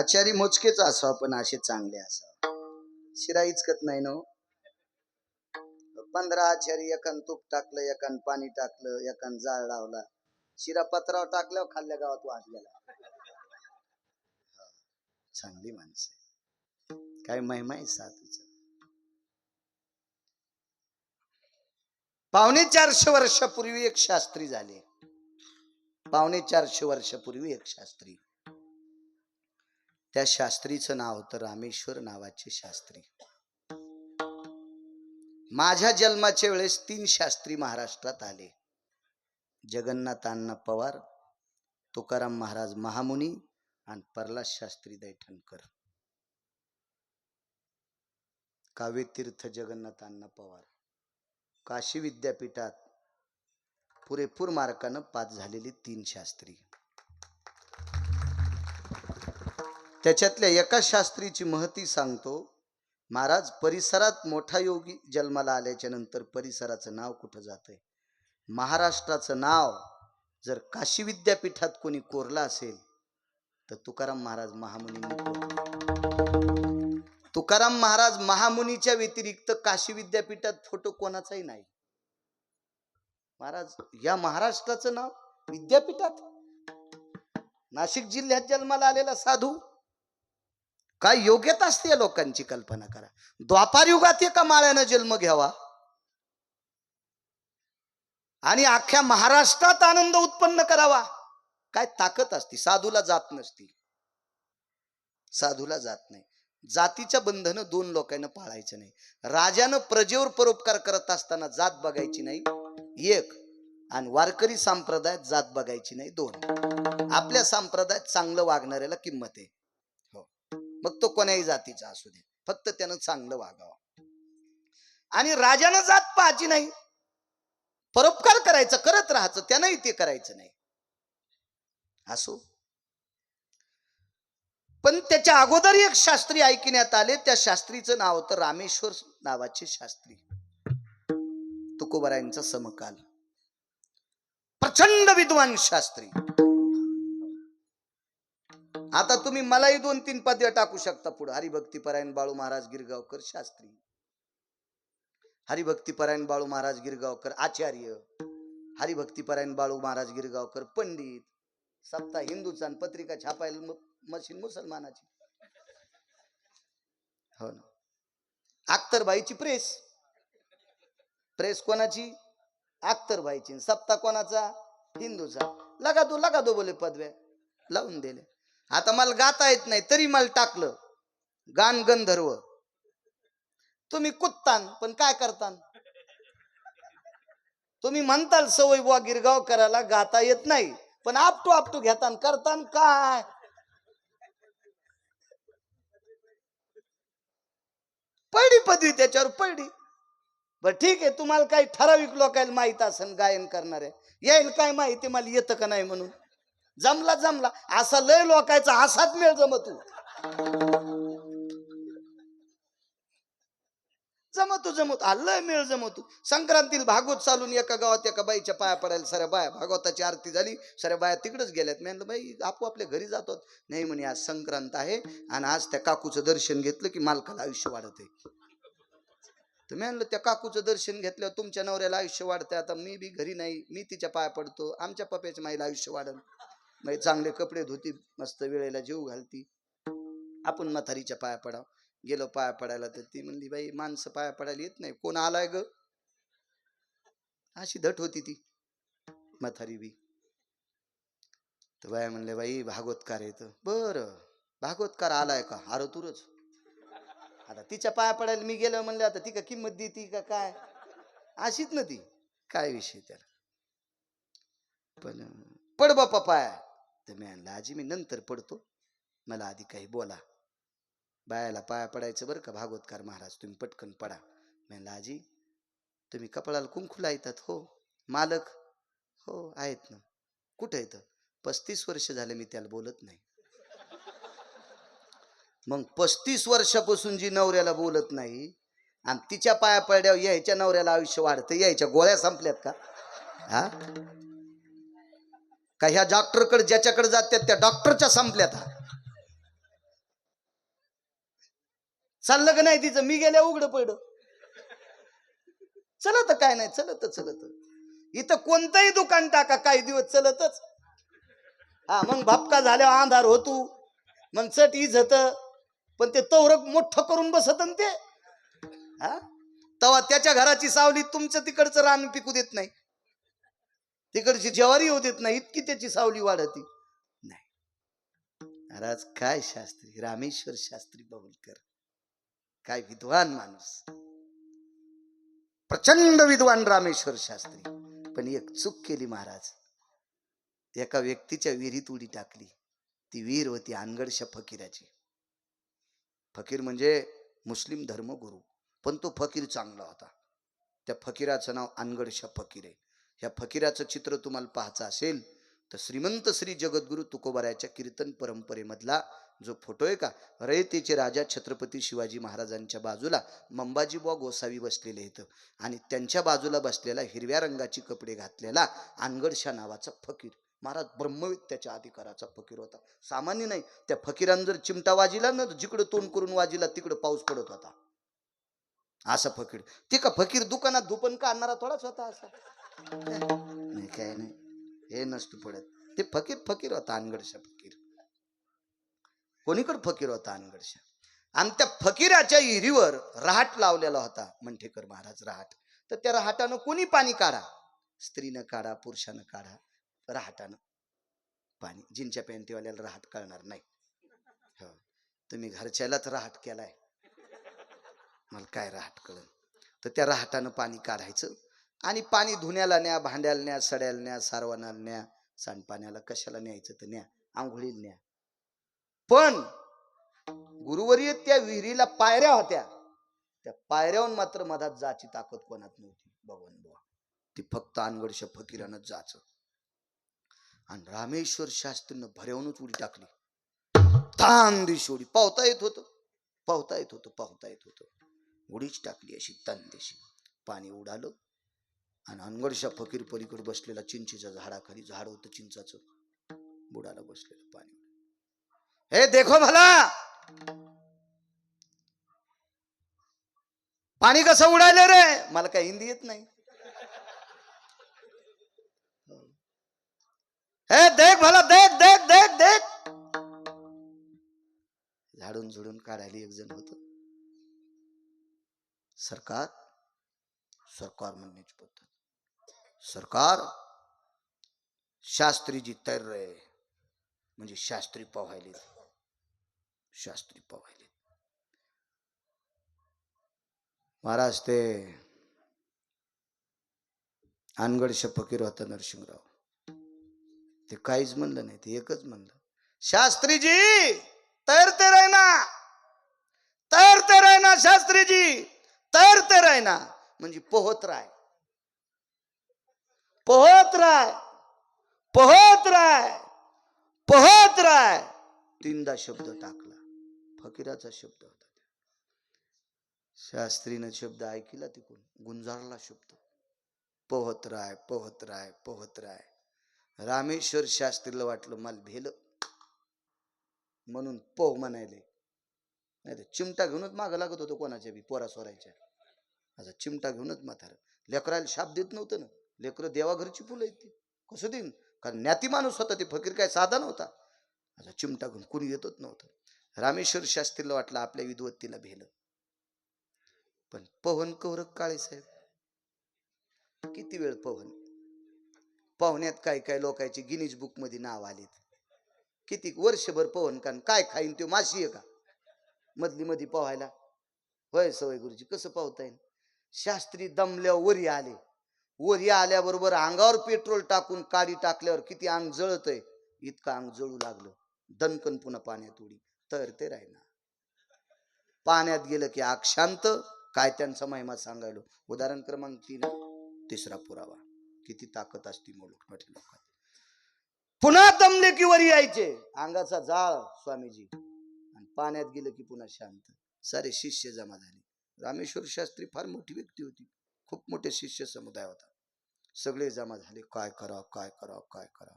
आचारी मोजकेच असावं पण असे चांगले असावं. शिरा इचकत नाही ना. 15 आचारी, एकान तूप टाकलं, एकान पाणी टाकलं, एकान जाळ लावला. शिरा पत्रावर टाकल्यावर खाल्ल्या गावात वास गेला. चांगली माणसं, काय महिमा आहे साधूचा. 450 वर्षापूर्वी एक शास्त्री झाले. 450 वर्षापूर्वी एक शास्त्री. त्या शास्त्रीचं नाव होतं रामेश्वर नावाचे शास्त्री. माझ्या जन्माच्या वेळेस 3 शास्त्री महाराष्ट्रात आले. जगन्नाथ अण्णा पवार, तुकाराम महाराज महामुनी आणि प्रल्हाद शास्त्री दैठणकर. काव्यतीर्थ जगन्नाथ अण्णा पवार काशी विद्यापीठात पुरेपूर मार्कानं पास झालेली 3 शास्त्री. त्याच्यातल्या एका शास्त्रीची महती सांगतो. महाराज, परिसरात मोठा योगी जन्माला आल्याच्या नंतर परिसराचं नाव कुठं जातंय? महाराष्ट्राचं नाव जर काशी विद्यापीठात कोणी कोरलं असेल तर तुकाराम महाराज महामुनींनी कोरलं. तुकाराम महाराज महामुनीच्या व्यतिरिक्त काशी विद्यापीठात फोटो कोणाचाही नाही. महाराज, या महाराष्ट्राचं नाव विद्यापीठात. नाशिक जिल्ह्यात जन्माला आलेला साधू, काय योग्यता असते या लोकांची, कल्पना करा. द्वापार युगात एका माळ्यानं जन्म घ्यावा आणि अख्ख्या महाराष्ट्रात आनंद उत्पन्न करावा, काय ताकद असती. साधूला जात नसती, साधूला जात नाही. जातीच्या बंधनं 2 लोकांना पाळायचं नाही. राजानं प्रजेवर परोपकार करत असताना जात बघायची नाही 1, आणि वारकरी संप्रदायात जात बघायची नाही 2. आपल्या संप्रदायात चांगलं वागणाऱ्याला किंमत आहे. हो, मग तो कोण्याही जातीचा असू दे, फक्त त्यानं चांगलं वागावं. आणि राजानं जात पाहायची नाही, परोपकार करायचं, करत राहायचं, त्यानंही ते करायचं नाही. असो, पण त्याच्या अगोदर एक शास्त्री ऐकण्यात आले. त्या शास्त्रीचं नाव होतं रामेश्वर नावाचे शास्त्री. तुकोबारायांचा समकाल, प्रचंड विद्वान शास्त्री. आता तुम्ही मलाही 2-3 पदव्या टाकू शकता पुढे. हरिभक्तीपरायण बाळू महाराज गिरगावकर शास्त्री, हरिभक्तीपरायण बाळू महाराज गिरगावकर आचार्य, हरिभक्तीपरायण बाळू महाराज गिरगावकर पंडित. सप्ताह हिंदूचा आणि पत्रिका छापायला मशीन मुसलमानाची. हो ना. अख्तरबाईची प्रेस, प्रेस कोणाची? अख्तरबाईची. सप्ताह कोणाचा? हिंदूचा. लगा दो बोले पदव्या लावून दिले. आता मला गाता येत नाही तरी मला टाकलं गान गंधर्व. तुम्ही कुत्तान, पण काय करतान? तुम्ही म्हणताल सवय बुवा गिरगाव करायला, गाता येत नाही, पण आपटू घेतान, करतान काय? पडली पदवी त्याच्यावर, पडली. बर ठीक आहे, तुम्हाला काही ठराविक लोकांना माहित असेल गायन करणारे, येईल काय माहिती मला येतं का नाही म्हणून. जमला असा लय लोकांचा असाच मेळ जमतू लय मेळ जमतू. संक्रांतीला भागवत चालून एका गावात एका बाईच्या पाया पडायला साऱ्या बाया, भागवताची आरती झाली, साऱ्या बाया तिकडेच गेल्यात. मी म्हणलं बाई आपल्या घरी जातो. नाही म्हणे आज संक्रांत आहे आणि आज त्या काकूचं दर्शन घेतलं की मालकाला आयुष्य वाढत आहे. तर मी म्हणलं त्या काकूचं दर्शन घेतल्यावर तुमच्या नवऱ्याला आयुष्य वाढतंय. आता मी बी घरी नाही, मी तिच्या पाया पडतो, आमच्या पप्याच्या माईला आयुष्य वाढन. मग चांगले कपडे धुती, मस्त वेळेला जीव घालती, आपण म्हातारीच्या पाया पडाव. गेलो पाया पडायला तर ती म्हणली बाई माणसं पाया पडायला येत नाही, कोण आलाय ग? अशी धट होती ती म्हातारी बी. तर बाया म्हणले बाई भागवतकार येत. बरं भागवतकार आलाय का? अरे तुरच. आता तिच्या पाया पडायला मी गेलो म्हणले, आता ती का किंमत देती का काय? अशीच ना ती, काय विषय त्याला. पण पड बापा पाया. तर मी म्हणलं आजी मी नंतर पडतो, मला आधी काही बोला. बायाला पाया पडायचं बरं का भागवतकार महाराज, तुम्ही पटकन पडा. म्हणलं आजी तुम्ही कपाळाला कुंकू लावतात? हो. मालक? हो आहेत ना. कुठं येतं? 35 वर्ष झाले मी त्याला बोलत नाही. मग 35 वर्षापासून जी नवऱ्याला बोलत नाही आणि तिच्या पाया पडल्यावर यायच्या नवऱ्याला आयुष्य वाढतं, यायच्या गोळ्या संपल्यात का? हा का ह्या डॉक्टरकडे ज्याच्याकडे जातात त्या डॉक्टरच्या संपल्यात? चाललं का नाही तिचं? मी गेल्या उघडं पडलं. चलत काय नाही, चलत इथं कोणतंही दुकान टाका, काही दिवस चलतच. हा, मग भापका झाल्यावर अंधार होतो, मग चट इजत, पण ते तवरक मोठं करून बसत न ते. हा, तेव्हा त्याच्या घराची सावली तुमचं तिकडचं रान पिकू देत नाही, तिकडची ज्वारी होऊ देत नाही, इतकी त्याची सावली वाढती नाही. महाराज काय शास्त्री, रामेश्वर शास्त्री बाहुलकर, काय विद्वान माणूस, प्रचंड विद्वान रामेश्वर शास्त्री. पण एक चूक केली महाराज, एका व्यक्तीच्या विहिरीत उडी टाकली. ती विहीर होती अनगडशा फकीराची. फकीर म्हणजे मुस्लिम धर्मगुरू, पण तो फकीर चांगला होता. त्या फकीराचं नाव अनगडशा फकीर आहे. ह्या फकीराचं चित्र तुम्हाला पाहायचं असेल तर श्रीमंत श्री जगद्गुरु तुकोबारायाच्या कीर्तन परंपरेमधला जो फोटो आहे का, रयतेचे राजा छत्रपती शिवाजी महाराजांच्या बाजूला मंबाजीबुवा गोसावी बसलेले आहेत, आणि त्यांच्या बाजूला बसलेला हिरव्या रंगाची कपडे घातलेला अनगडशा नावाचा फकीर. महाराज ब्रह्मविद्याच्या अधिकाराचा फकीर होता, सामान्य नाही. त्या फकीरानं जर चिमटा वाजिला ना, जिकडं तोंड करून वाजिला तिकडं पाऊस पडत होता. असा फकीर. ते का फकीर दुकानात धुपन का आणणारा थोडाच होता असा? नाही, काय नाही, हे नसतं पडत. ते फकीर होता अनगडशा फकीर. कोणीकडे फकीर होता अनगडशा. आणि त्या फकीराच्या विहिरीवर रहाट लावलेला होता, मंठेकर महाराज रहाट. तर त्या रहाटानं कोणी पाणी काढा, स्त्रीनं काढा, पुरुषानं काढा, रहाटानं पाणी. जिनच्या पॅन्टीवाल्याला रहाट कळणार नाही. हो, तुम्ही घरच्यालाच रहाट केलाय, मला काय रहाट कळन. तर त्या रहाटानं पाणी काढायचं, आणि पाणी धुण्याला न्या, भांड्याला न्या, सड्याला न्या, सारवानाला न्या, सांडपाण्याला कशाला न्यायचं तर न्या, आंघोळीला न्या. पण गुरुवर्य त्या विहिरीला पायऱ्या होत्या, त्या पायऱ्याहून मात्र मधात जाची ताकद कोणात नव्हती. भगवान बुवा, ती फक्त अनगडशा फकीरानंच जायचं. आणि रामेश्वर शास्त्रीनं भऱ्यावूनच उडी टाकली. तांदेशी उडी, पावता येत होतं, उडीच टाकली अशी तांदेशी. पाणी उडालं, आणि अनगडशा फकीर पलीकडे बसलेला चिंचेच्या झाडाखाली, झाड होतं चिंचाचं, बुडाला बसलेलं पाणी. हे देखो भला, पाणी कसं उडालं रे? मला काय हिंदी येत नाही. हे देख भला, देख देख देख देख. झाडून झुडून काढायला एक जण होत. सरकार म्हणण्याची पद्धत. सरकार, शास्त्रीजी तैर रहे, म्हणजे शास्त्री पोहायले. महाराज ते अनगडशा फकीर होता नरसिंहराव, ते काहीच म्हणलं नाही, ते एकच म्हणलं, शास्त्रीजी तैरते रहना शास्त्रीजी तैरते रहना, म्हणजे पोहत राय. तीनदा शब्द टाकला, फकीराचा शब्द होता. शास्त्रीनं शब्द ऐकला, तिकडून गुंजारला शब्द, पोहत राय. रामेश्वर शास्त्रीला वाटलं मला भेल, म्हणून पोह म्हणायले. नाही तर चिमटा घेऊनच मागं लागत होतं कोणाच्या बी पोरा सोरायच्या. असा चिमटा घेऊनच म्हातार. लेकराला शाप देत नव्हतं ना, लेकरं देवाघरची फुलं आहेत ती, कसं देईन, कारण ज्ञाती माणूस होता ते फकीर, काय साधा नव्हता. असा चिमटा घेऊन कुणी येतच नव्हतं. रामेश्वर शास्त्रीला वाटलं आपल्या विद्वत्तीला भेलं. पण पवन कौरक काळे साहेब किती वेळ पोहण्यात काय लोकांची गिनीज बुक मध्ये नाव आलेत. किती वर्षभर पोहन, कारण काय खाईन तो, माशी आहे का मधली पोहायला? होय सवय गुरुजी, कसं पोहता येईल? शास्त्री दमल्यावर वरी आल्याबरोबर अंगावर पेट्रोल टाकून काडी टाकल्यावर किती अंग जळतय, इतकं अंग जळू लागलं. दणकन पुन्हा पाण्यात उडी, तैरते राहिना. पाण्यात गेलं की आग शांत. काय त्यांचा महिमा सांगायलो. उदाहरण क्रमांक 3, तिसरा पुरावा. किती ताकद असती मोठ्या लोकांत. पुन्हा दमले की वरी यायचे, अंगाचा जाळ स्वामीजी, आणि पाण्यात गेलं की पुन्हा शांत. सारे शिष्य जमा झाले. रामेश्वर शास्त्री फार मोठी व्यक्ती होती, खूप मोठे शिष्य समुदाय होता. सगळे जमा झाले, काय करा.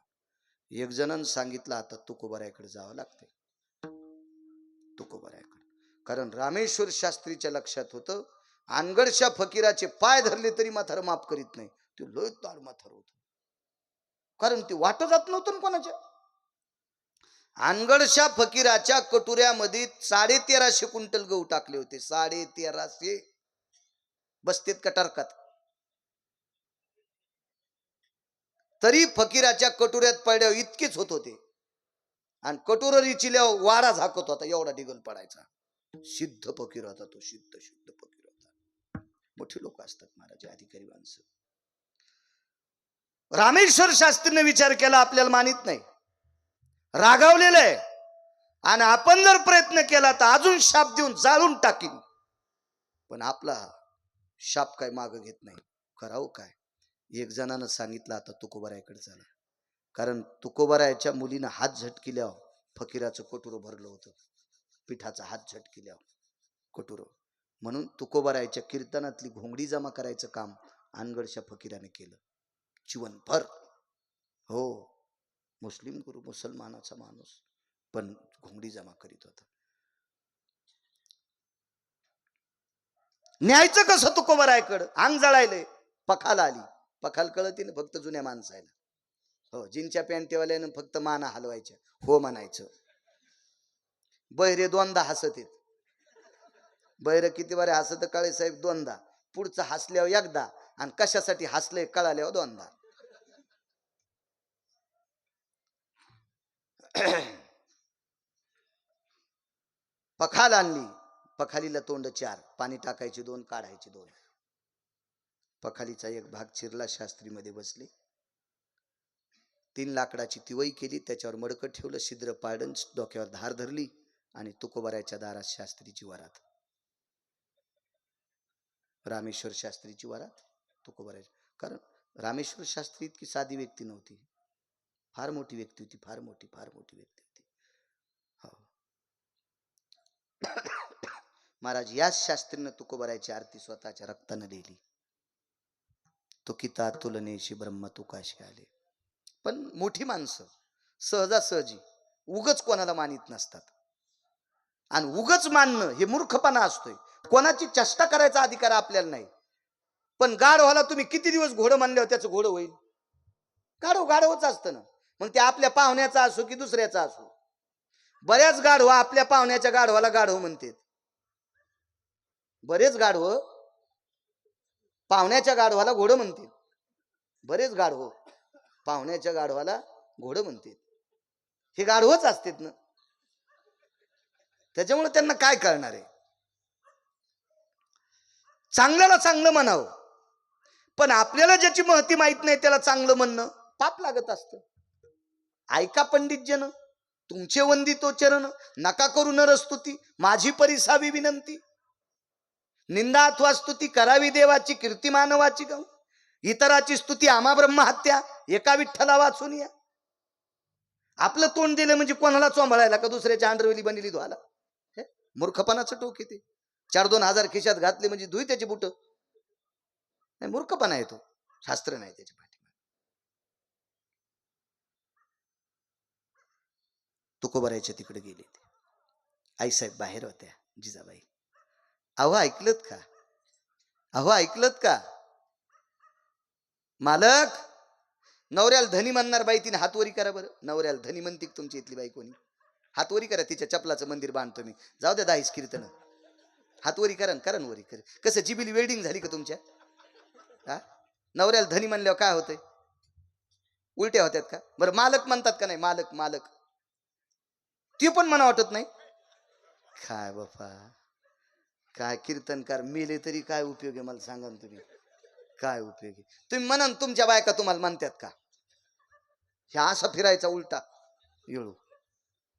एक जणांनी सांगितलं, आता तुकोबारायाकडे जावं लागते. तुकोबारायाकडे कारण रामेश्वर शास्त्रीच्या लक्षात होतं, अनगडशा फकीराचे पाय धरले तरी म्हातारं माफ करीत नाही. ते लय ताड म्हातारं होतं, कारण ते वाट जात नव्हतं ना कोणाच्या. अनगडशा फकीराच्या कटुऱ्यामध्ये 1350 क्विंटल गहू टाकले होते. 1350 बसतेत कटारकात. तरी फकीराच्या कटुऱ्यात पडल्यावर इतकेच होत होते. आणि कटोर रिचिल्यावर वारा झाकत होता, एवढा डिगल पडायचा. सिद्ध फकीर होता तो, सिद्ध फकीर होता. मोठे लोक असतात महाराज, अधिकारी माणसं. रामेश्वर शास्त्रीने विचार केला, आपल्याला मानित नाही, रागावलेलं आहे, आणि आपण जर प्रयत्न केला तर अजून शाप देऊन जाळून टाकीन. पण आपला शाप काय माग घेत नाही. करावं काय? एक जणानं सांगितलं, आता तुकोबारायकडे चला. कारण तुकोबारायच्या मुलीनं हात झटकिल्यावर फकीराचं कटुरं भरलं होतं. पिठाचा हात झटकिल्यावर कटुरं. म्हणून तुकोबारायच्या कीर्तनातली घोंगडी जमा करायचं काम अनगडच्या फकीराने केलं जीवनभर. हो, मुस्लिम गुरु, मुसलमानाचा माणूस, पण घोंगडी जमा करीत होता. न्यायचं कसं तुकोबारायकडं? अंग जळायले, पखाल आली. पखाल कळती ना फक्त जुन्या माणसायला. हो, जीनच्या पॅन्टीवाल्यानं फक्त माना हलवायच्या, हो म्हणायचं. बहिरे दोनदा हसत येत. बहिरे किती बारे हसत काळे साहेब? दोनदा. पुढचं हसल्यावर एकदा, आणि कशासाठी हसले कळाल्यावर दोनदा. पखाल आणली. पखालीला तोंड 4, पाणी टाकायची 2, काढायची 2. पखालीचा एक भाग चिरला, शास्त्रीमध्ये बसले. 3 लाकडाची तिवई केली, त्याच्यावर मडकं ठेवलं, छिद्र पाडून डोक्यावर धार धरली, आणि तुकोबारायच्या दारात शास्त्रीची वरात. रामेश्वर शास्त्रीची वरात तुकोबारायची. कारण रामेश्वर शास्त्री इतकी साधी व्यक्ती नव्हती, फार मोठी व्यक्ती होती, फार मोठी व्यक्ती होती. हो महाराज, याच शास्त्रीनं तुकोबारायची आरती स्वतःच्या रक्तानं लिहिली. तुकिता तुलनेशी ब्रह्म तुकाशी आले. पण मोठी माणसं सहजासहजी उगच कोणाला मानित नसतात. आणि उगच मानणं हे मूर्खपणा असतोय. कोणाची चेष्टा करायचा अधिकार आपल्याला नाही. पण गाढवाला तुम्ही किती दिवस घोडं मानल्यावर त्याचं घोडं होईल? गाढवच असतं ना. मग ते आपल्या पाहुण्याचा असो की दुसऱ्याचा असो. बऱ्याच गाढवा आपल्या पाहुण्याच्या गाढवाला गाढव म्हणतात. बरेच गाढव पाहुण्याच्या गाढवाला घोडं म्हणतात. बरेच गाढव पाहुण्याच्या गाढवाला घोडं म्हणतात. हे गाढवच असतात ना. त्याच्यामुळे त्यांना काय कळणार आहे? चांगल्याला चांगलं म्हणावं, पण आपल्याला ज्याची महती माहित नाही त्याला चांगलं म्हणणं पाप लागत असतं. ऐका पंडित जन, तुमचे वंदितो चरण, नका करू नरस्तुती, माझी परिसावी विनंती. निंदा अथवा स्तुती करावी देवाची, कीर्ती मानवाची गाऊ, इतराची स्तुती आम्हा ब्रह्महत्या, एका विठ्ठला वाचून या. आपलं तोंड दिलं म्हणजे कोणाला चोंबळायला का दुसऱ्याच्या अंडरवेली बनली धुवाला? मूर्खपणाचं टोक येते. 4-2 हजार खिशात घातले म्हणजे धुई त्याची बुट. नाही, मूर्खपणा येतो, शास्त्र नाही त्याच्या पाठीमागे. तुकोबारायच्या तिकडे गेले ते. आईसाहेब बाहेर होत्या, जिजाबाई. अहो ऐकलत का? अहो ऐकलत का? मालक, नवऱ्याला धनी म्हणणार बाई, तिने हातवरी करा बरं. नवऱ्याला धनी म्हणते तुमची इथली बाई कोणी? हातवरी करा. तिच्या चपलाचं मंदिर बांधतो मी. जाऊ द्या 10 कीर्तन. हातवरी करा वरी कर. कसं जिबिली वेल्डिंग झाली का तुमच्या? हा, नवऱ्याला धनी म्हणल्यावर काय होतंय? उलट्या होत्यात का? बरं मालक म्हणतात का नाही? मालक ती पण मना वाटत नाही. काय बापा, काय कीर्तनकार मेले तरी काय उपयोग आहे? मला सांगा ना तुम्ही, काय उपयोग आहे? तुम्ही म्हणा तुमच्या बायका तुम्हाला म्हणतात का? ह्या असा फिरायचा उलटा येळू.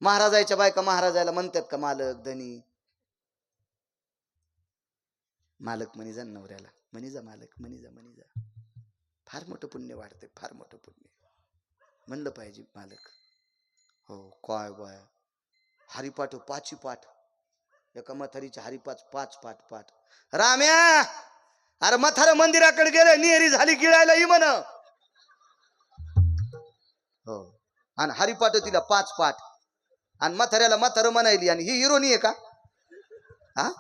महाराजाच्या बायका महाराजाला म्हणतात का मालक धनी? मालक म्हणी जा नवऱ्याला, म्हणी जा मालक, म्हणी जा. फार मोठं पुण्य वाढते, फार मोठं पुण्य म्हणलं पाहिजे मालक. हो, काय बाय हरिपाठ 5 पाठ, एका म्हातारीच्या हरिपाठ 5 पाठ. राम्या, अरे म्हातारं मंदिराकडे गेलं, निहरी झाली गिळायला ही म्हण. हो, आणि हरिपाठ तिला 5 पाठ, आणि म्हाताऱ्याला म्हातारं म्हणायली, आणि ही हिरोनी आहे का? हा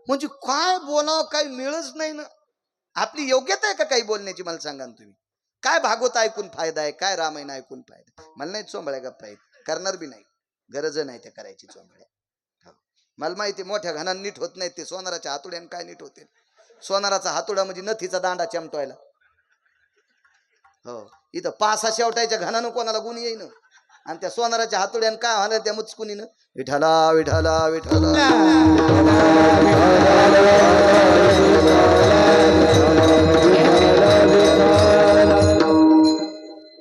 म्हणजे काय बोलावं काही मिळच नाही ना. आपली योग्यता आहे का काही बोलण्याची मला सांगा ना तुम्ही. काय भागवत ऐकून फायदा आहे, काय रामायण ऐकून फायदा आहे? मला नाही चोंबळ्या गप्पा आहेत, करणार बी नाही, गरज नाही त्या करायची चोंबळ्या. हो. मला माहिती मोठ्या घाना नीट होत नाही ते सोनाराच्या हातोड्याने काय नीट होते. सोनाराचा हातोडा म्हणजे नथीचा दांडा चमटवायला. हो इथं पासा शेवटायच्या घनानं कोणाला गुण येईन आणि त्या सोनाराच्या हातोड्यानं काय होणार त्या मुचकुनीनं विठाला विठाला विठाला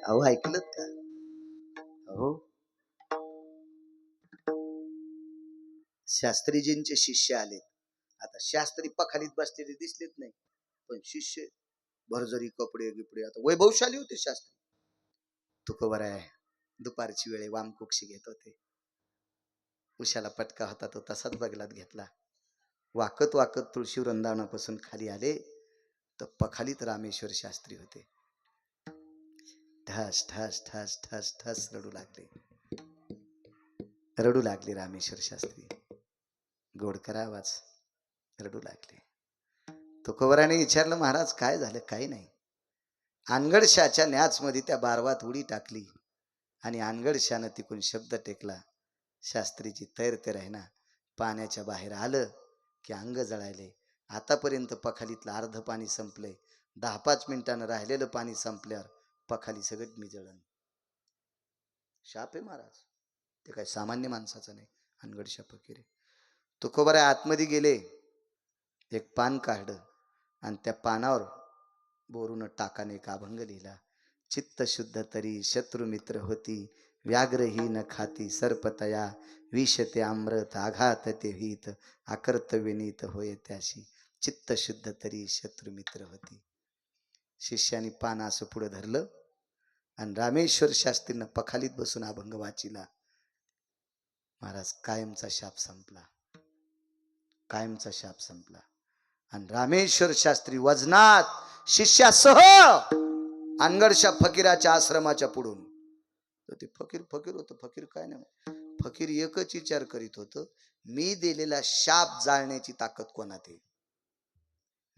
अहो ऐकलं का. हो शास्त्रीजींचे शिष्य आले. आता शास्त्री पखालीत बसलेले दिसलेत नाही पण शिष्य भरजरी कपडे गिपडे आता वैभवशाली होते शास्त्री. तुकोबर आहे दुपारची वेळे वामकुक्षी घेत होते. उशाला पटका होता तो तसाच बगलात घेतला. वाकत वाकत तुळशी वृंदावनापासून खाली आले तर पखालीत रामेश्वर शास्त्री होते. ठस ठस ठस ठस ठस रडू लागले रामेश्वर शास्त्री. गोडकर आवाज रडू लागले. तुकोबराने विचारलं महाराज काय झालं. काही नाही. अनगडशाच्या न्याचमध्ये त्या बारवात उडी टाकली आणि अनगडशानं तिकून शब्द टेकला. शास्त्रीची तैरते राहिना पाण्याच्या बाहेर आलं की अंग जळायले. आतापर्यंत पखालीतलं अर्ध पाणी संपलंय. 10-5 मिनिटानं राहिलेलं पाणी संपल्यावर पखाली सगळं मी जळण. शाप आहे महाराज. ते काय सामान्य माणसाचं नाही. अनगडशा फकीर आहे. तुकोबरा आतमध्ये गेले. एक पान काढलं आणि त्या पानावर बोरून टाकाने एक अभंग लिहिला. चित्त शुद्ध तरी शत्रु मित्र होती व्याघ्र ही न खाती सर्पतया विषते अमृत आघात ते हित आकर्तव्य नीत होय त्याशी चित्त शुद्ध तरी शत्रु मित्र होती. शिष्याने पान असं पुढे धरलं आणि रामेश्वर शास्त्रीनं पखालीत बसून अभंग वाचिला. महाराज कायमचा शाप संपला. कायमचा शाप संपला. आणि रामेश्वर शास्त्री वजनात शिष्यासह अनगडशा फकीराच्या आश्रमाच्या पुढून. तर ते फकीर होतं. फकीर काय नाही. फकीर एकच विचार करीत होतं मी दिलेला शाप जाळण्याची ताकद कोणात आहे.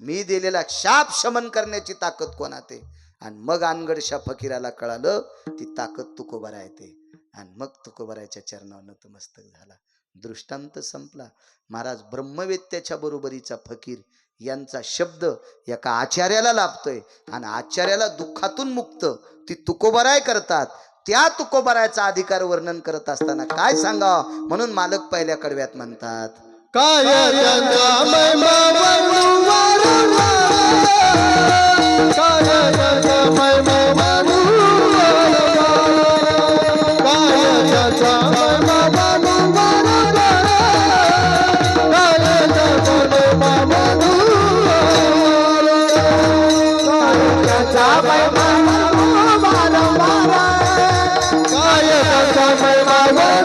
मी दिलेला शाप शमन करण्याची ताकद कोणात आहे. आणि मग अनगडशा फकीराला कळालं ती ताकद तुकोबरा येते. आणि मग तुकोबराच्या चरणावर नतमस्तक झाला. दृष्टांत संपला. महाराज ब्रह्मवेत्याच्या बरोबरीचा फकीर यांचा शब्द एका आचार्याला लाभतोय आणि आचार्याला दुःखातून मुक्त ती तुकोबराय करतात. त्या तुकोबरायचा अधिकार वर्णन करत असताना काय सांगावं म्हणून मालक पहिल्या कडव्यात म्हणतात काय त्याचा महिमा वारंवार, काय त्याचा महिमा वारंवार, काय त्याचा महिमा वारंवार, काय त्याचा महिमा वारंवार, काय त्याचा महिमा वारंवार, काय त्याचा महिमा वारंवार.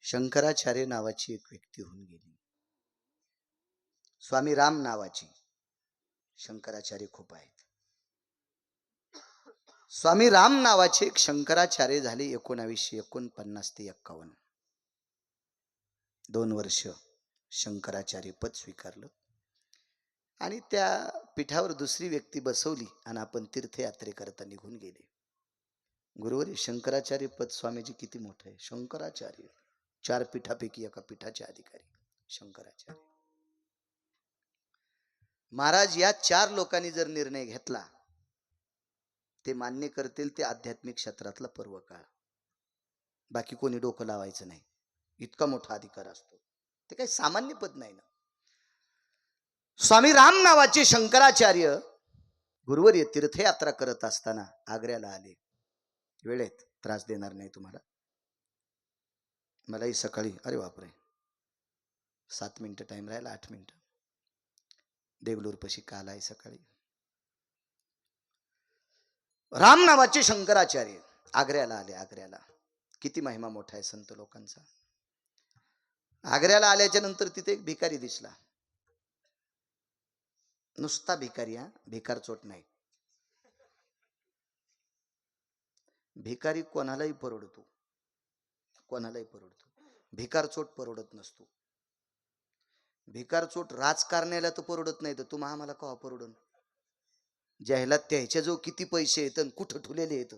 शंकराचार्य नावाची एक व्यक्ती होऊन गेली. स्वामी राम नावाची. शंकराचार्य खूप आहेत. स्वामी राम नावाचे एक शंकराचार्य झाले 1949 ते 51. 2 वर्ष शंकराचार्य पद स्वीकारलं आणि त्या पीठावर दुसरी व्यक्ती बसवली आणि आपण तीर्थयात्रेकरता निघून गेले. गुरुवारी शंकराचार्य पद स्वामीजी किती मोठं आहे. शंकराचार्य 4 पीठापैकी एका पीठाचे अधिकारी शंकराचार्य महाराज. या 4 लोकांनी जर निर्णय घेतला ते मान्य करतील ते आध्यात्मिक क्षेत्रातला पर्व काळ. बाकी कोणी डोकं लावायचं नाही. इतका मोठा अधिकार असतो. ते काही सामान्य पद नाही ना. स्वामी राम नावाचे शंकराचार्य गुरुवर्य तीर्थयात्रा करत असताना आग्र्याला आले. वेळेत त्रास देणार नाही तुम्हाला. मलाही सकाळी, अरे बापरे, 7 मिनिटं टाइम राहिला, 8 मिनिटं. देगलूर पशी काल आहे सकाळी. राम नावाचे शंकराचार्य आग्र्याला आले. आग्र्याला किती महिमा मोठा आहे संत लोकांचा. आग्र्याला आल्याच्या नंतर तिथे एक भिकारी दिसला. नुसता भिकारी, हा, भिकार चोट नाही. भिकारी कोणालाही परवडतो, कोणालाही परवडतो. भिकार चोट परवडत नसतो. भिकार चोट राजकारण्याला तर परवडत नाही. तर तुम्हा आम्हाला का परवडन? ज्याला त्याच्या जो किती पैसे येत आणि कुठं ठुलेले येत,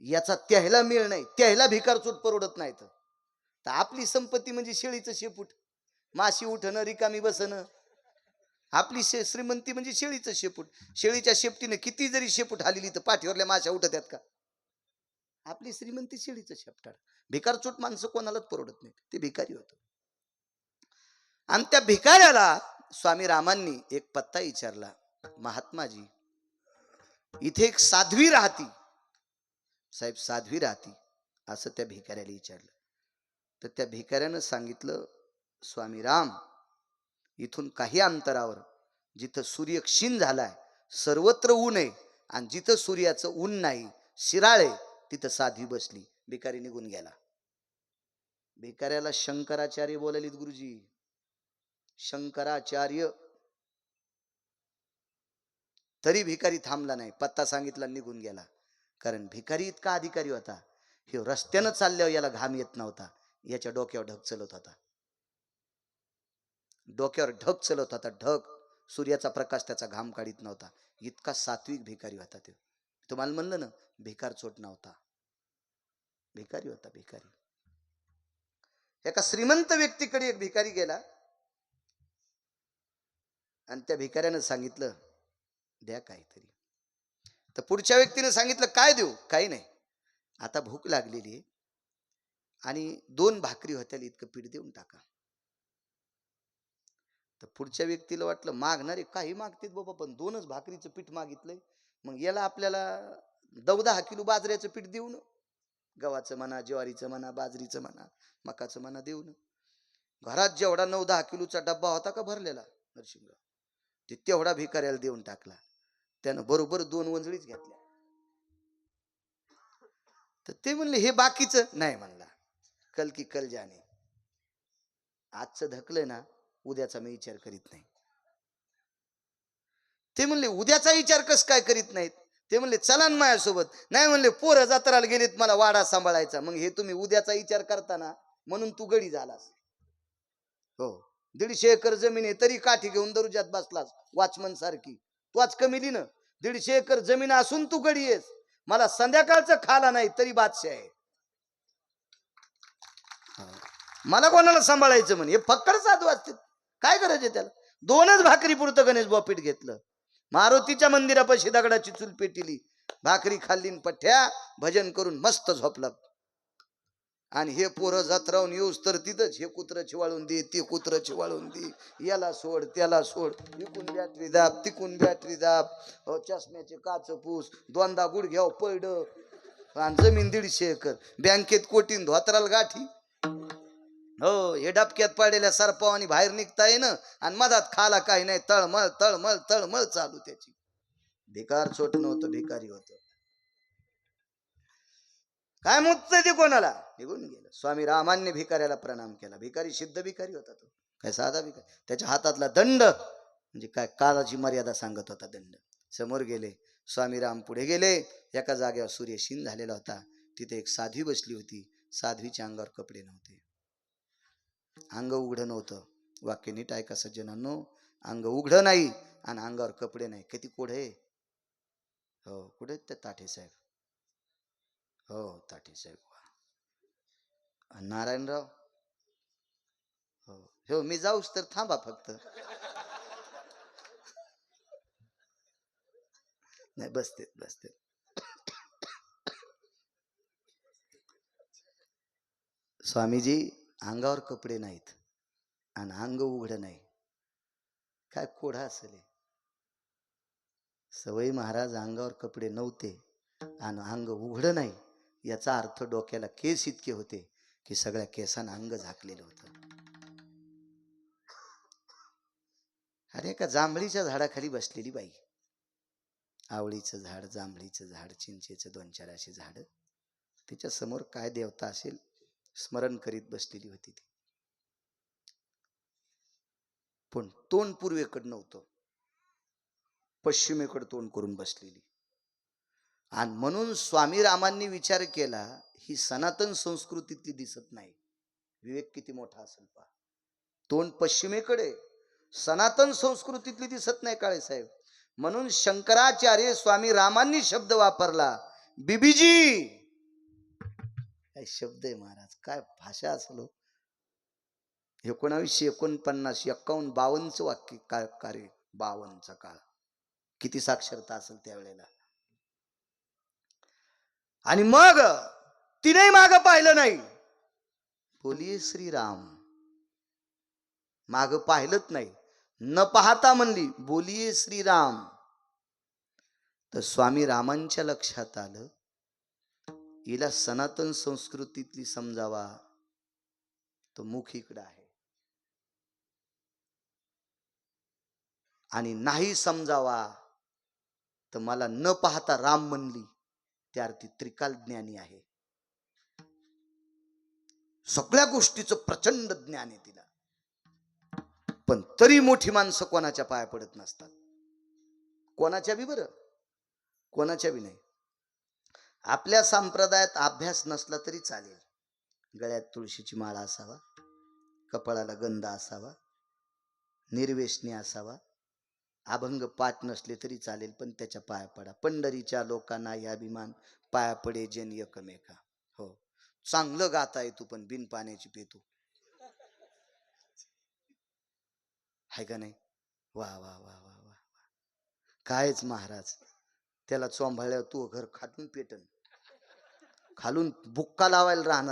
याचा त्याला मेळ नाही. त्याला भिकार चोट परवडत नाही. तर आपली संपत्ती म्हणजे शेळीचं शेपूट. माशी उठणं, रिकामी बसणं. आपली श्रीमंती म्हणजे शेळीचं शेपूट. शेळीच्या शेपटीने किती जरी शेपूट हालिली तर पाठीवरल्या माशा उठत्यात का? आपली श्रीमंती शेळीचं शेपटाड. भिकार चोट माणसं कोणालाच परवडत नाही. ते भिकारी होत. आणि त्या भिकाऱ्याला स्वामी रामांनी एक पत्ता विचारला. महात्माजी, इथे एक साध्वी राहती. साहेब, साध्वी राहती असं त्या भिकाऱ्याला विचारलं. तर त्या भिकाऱ्यानं सांगितलं, स्वामी राम, इथून काही अंतरावर जिथं सूर्य क्षीण झालाय, सर्वत्र ऊन आहे, आणि जिथं सूर्याचं ऊन नाही, शिराळ आहे, तिथं साध्वी बसली. भिकारी निघून गेला. भिकाऱ्याला शंकराचार्य बोलायलीत गुरुजी. शंकराचार्य. तरी भिकारी थांबला नाही. पत्ता सांगितला, निघून गेला. कारण भिकारी इतका अधिकारी होता. हे रस्त्यानं चालल्यावर याला घाम येत नव्हता. याच्या डोक्यावर ढग चलत होता. डोक्यावर ढग चलत होता. ढग. सूर्याचा प्रकाश त्याचा घाम काढीत नव्हता. इतका सात्विक भिकारी होता तो. तुम्हाला म्हणलं ना, भिकार चोट नव्हता. भिकारी होता, भिकारी. एका श्रीमंत व्यक्तीकडे एक भिकारी गेला आणि त्या भिकाऱ्यानं सांगितलं, द्या काहीतरी. तर पुढच्या व्यक्तीने सांगितलं, काय देऊ? काही नाही, आता भूक लागलेली आहे आणि 2 भाकरी होत्याला इतकं पीठ देऊन टाका. तर पुढच्या व्यक्तीला वाटलं, मागणारे काही मागतील बाबा, पण 2च भाकरीचं पीठ मागितलंय, मग याला आपल्याला 10 किलो बाजऱ्याचं पीठ देऊ ना. गव्हाचं म्हणा, ज्वारीचं म्हणा, बाजरीचं म्हणा, मकाचं म्हणा, देऊ ना. घरात जेवढा 9-10 किलोचा डब्बा होता का भरलेला नरसिंहराव, ते तेवढा भिकाऱ्याला देऊन टाकला. त्यानं बरोबर 2 वंजळीच घेतल्या. तर ते म्हणले, हे बाकीचं नाही. म्हणला, कल की कल जाणे. आजचं धकलंय ना, उद्याचा मी विचार करीत नाही. ते म्हणले, उद्याचा विचार कस काय करीत नाहीत? ते म्हणले, चला ना माझ्यासोबत. नाही म्हणले, पोरं जत्राला गेलीत, मला वाडा सांभाळायचा. मग हे तुम्ही उद्याचा विचार करताना म्हणून तू गडी झालास. हो, 150 एकर जमीन आहे तरी काठी घेऊन दरुजात बसलास वॉचमन सारखी. तू आज कमिली ना. 150 एकर जमीन असून तू गडी आहेस. मला संध्याकाळचं खाला नाही तरी बादशाह आहे. मला कोणाला सांभाळायचं म्हणे. हे फक्कड साधू असते, काय गरज आहे त्याला? 2च भाकरी पुरतं गणेश पीठ घेतलं. मारुतीच्या मंदिरापाशी दगडाची चूल पेटिली, भाकरी खाल्ली, पठ्या भजन करून मस्त झोपला. आणि हे पोरं जत्रावून येऊस तर तिथंच हे कुत्र चिवाळून दे, ते कुत्र चिवाळून दे, याला सोड, त्याला सोड, इकून बॅटरी दाब, तिकून बॅटरी दाब, चष्म्याचे काच पूस, 2दा गुडघ्याव पड, आणि जमीन 150 एकर, बँकेत कोटीन, धोत्राला गाठी. हो, हे डबक्यात पडलेल्या सरपावानी बाहेर निघता येईन आणि मधात खाला काही नाही. तळमळ तळमळ तळमळ चालू त्याची. भिकार चोट नव्हतं, भिकारी होत. काय मुक्त ते कोणाला? निघून गेलं. स्वामी रामांनी भिकाऱ्याला प्रणाम केला. भिकारी सिद्ध भिकारी होता तो, काय साधा भिकारी. त्याच्या हातातला दंड म्हणजे काय, काळाची मर्यादा सांगत होता दंड. समोर गेले, स्वामी राम पुढे गेले. एका जागेवर सूर्य क्षीण झालेला होता. तिथे एक साध्वी बसली होती. साध्वीच्या अंगावर कपडे नव्हते, अंग उघडं नव्हतं. वाक्य नीट ऐका सज्जनांनो, अंग उघडं नाही आणि अंगावर कपडे नाही. किती कोढे. हो, कुठे ते ताठे साहेब? हो, ताठे साहेब. नारायणराव, हो हो, मी जाऊस तर थांबा फक्त. नाही, बसते बसते. स्वामीजी अंगावर कपडे नाहीत आणि अंग उघड नाही, काय कोढा असेल हे? सवई महाराज अंगावर कपडे नव्हते आणि अंग उघड नाही, याचा अर्थ डोक्याला केस इतके होते की सगळ्या केसांना अंग झाकलेलं होतं. अरे एका जांभळीच्या झाडाखाली बसलेली बाई, आवळीचं झाड, जांभळीचं झाड, चिंचेचं 2-4 अशी झाड, तिच्या समोर काय देवता असेल स्मरण करीत बसलेली होती ती. पण तोंड पूर्वेकडे नव्हतं, पश्चिमेकडे तोंड करून बसलेली. आणि म्हणून स्वामी रामांनी विचार केला, ही सनातन संस्कृतीतली दिसत नाही. विवेक किती मोठा असेल पहा. तोंड पश्चिमेकडे, सनातन संस्कृतीतली दिसत नाही काळे साहेब. म्हणून शंकराचार्य स्वामी रामांनी शब्द वापरला, बीबीजी. काय शब्द आहे महाराज, काय भाषा असेल. 1949, 51, 52 वाक्य कार्य, 52चा काळ, किती साक्षरता असेल त्यावेळेला. आणि मग तिने माग पाहिलं नाही, बोलिये श्रीराम. माग पाहिलंच नाही, न पाहता म्हणली बोलिये श्रीराम. तर स्वामी रामांच्या लक्षात आलं, हिला सनातन संस्कृतीतली समजावा तो मुख इकडं आहे, आणि नाही समजावा तर मला न पाहता राम म्हणली, त्या अर्थी त्रिकाल ज्ञानी आहे. सगळ्या गोष्टीचं प्रचंड ज्ञान आहे तिला. पण तरी मोठी माणसं कोणाच्या पाया पडत नसतात. कोणाच्या बी बरं, कोणाच्या बी नाही. आपल्या संप्रदायात अभ्यास नसला तरी चालेल, गळ्यात तुळशीची माळा असावा, कपाळाला गंध असावा, निर्वेशनी असावा, अभंग पाठ नसले तरी चालेल, पण त्याच्या पाया पडा. पंढरीच्या लोकांना या अभिमान, पाया पडे जन एकमेका. हो, चांगलं गाताय तू, पण बिन पाण्याची पेतू आहे का नाही? वा वा वा वा वा, कायच महाराज. त्याला चोंभाळल्यावर तू घर खाटून पेटन, खालून बुक्का लावायला राहणार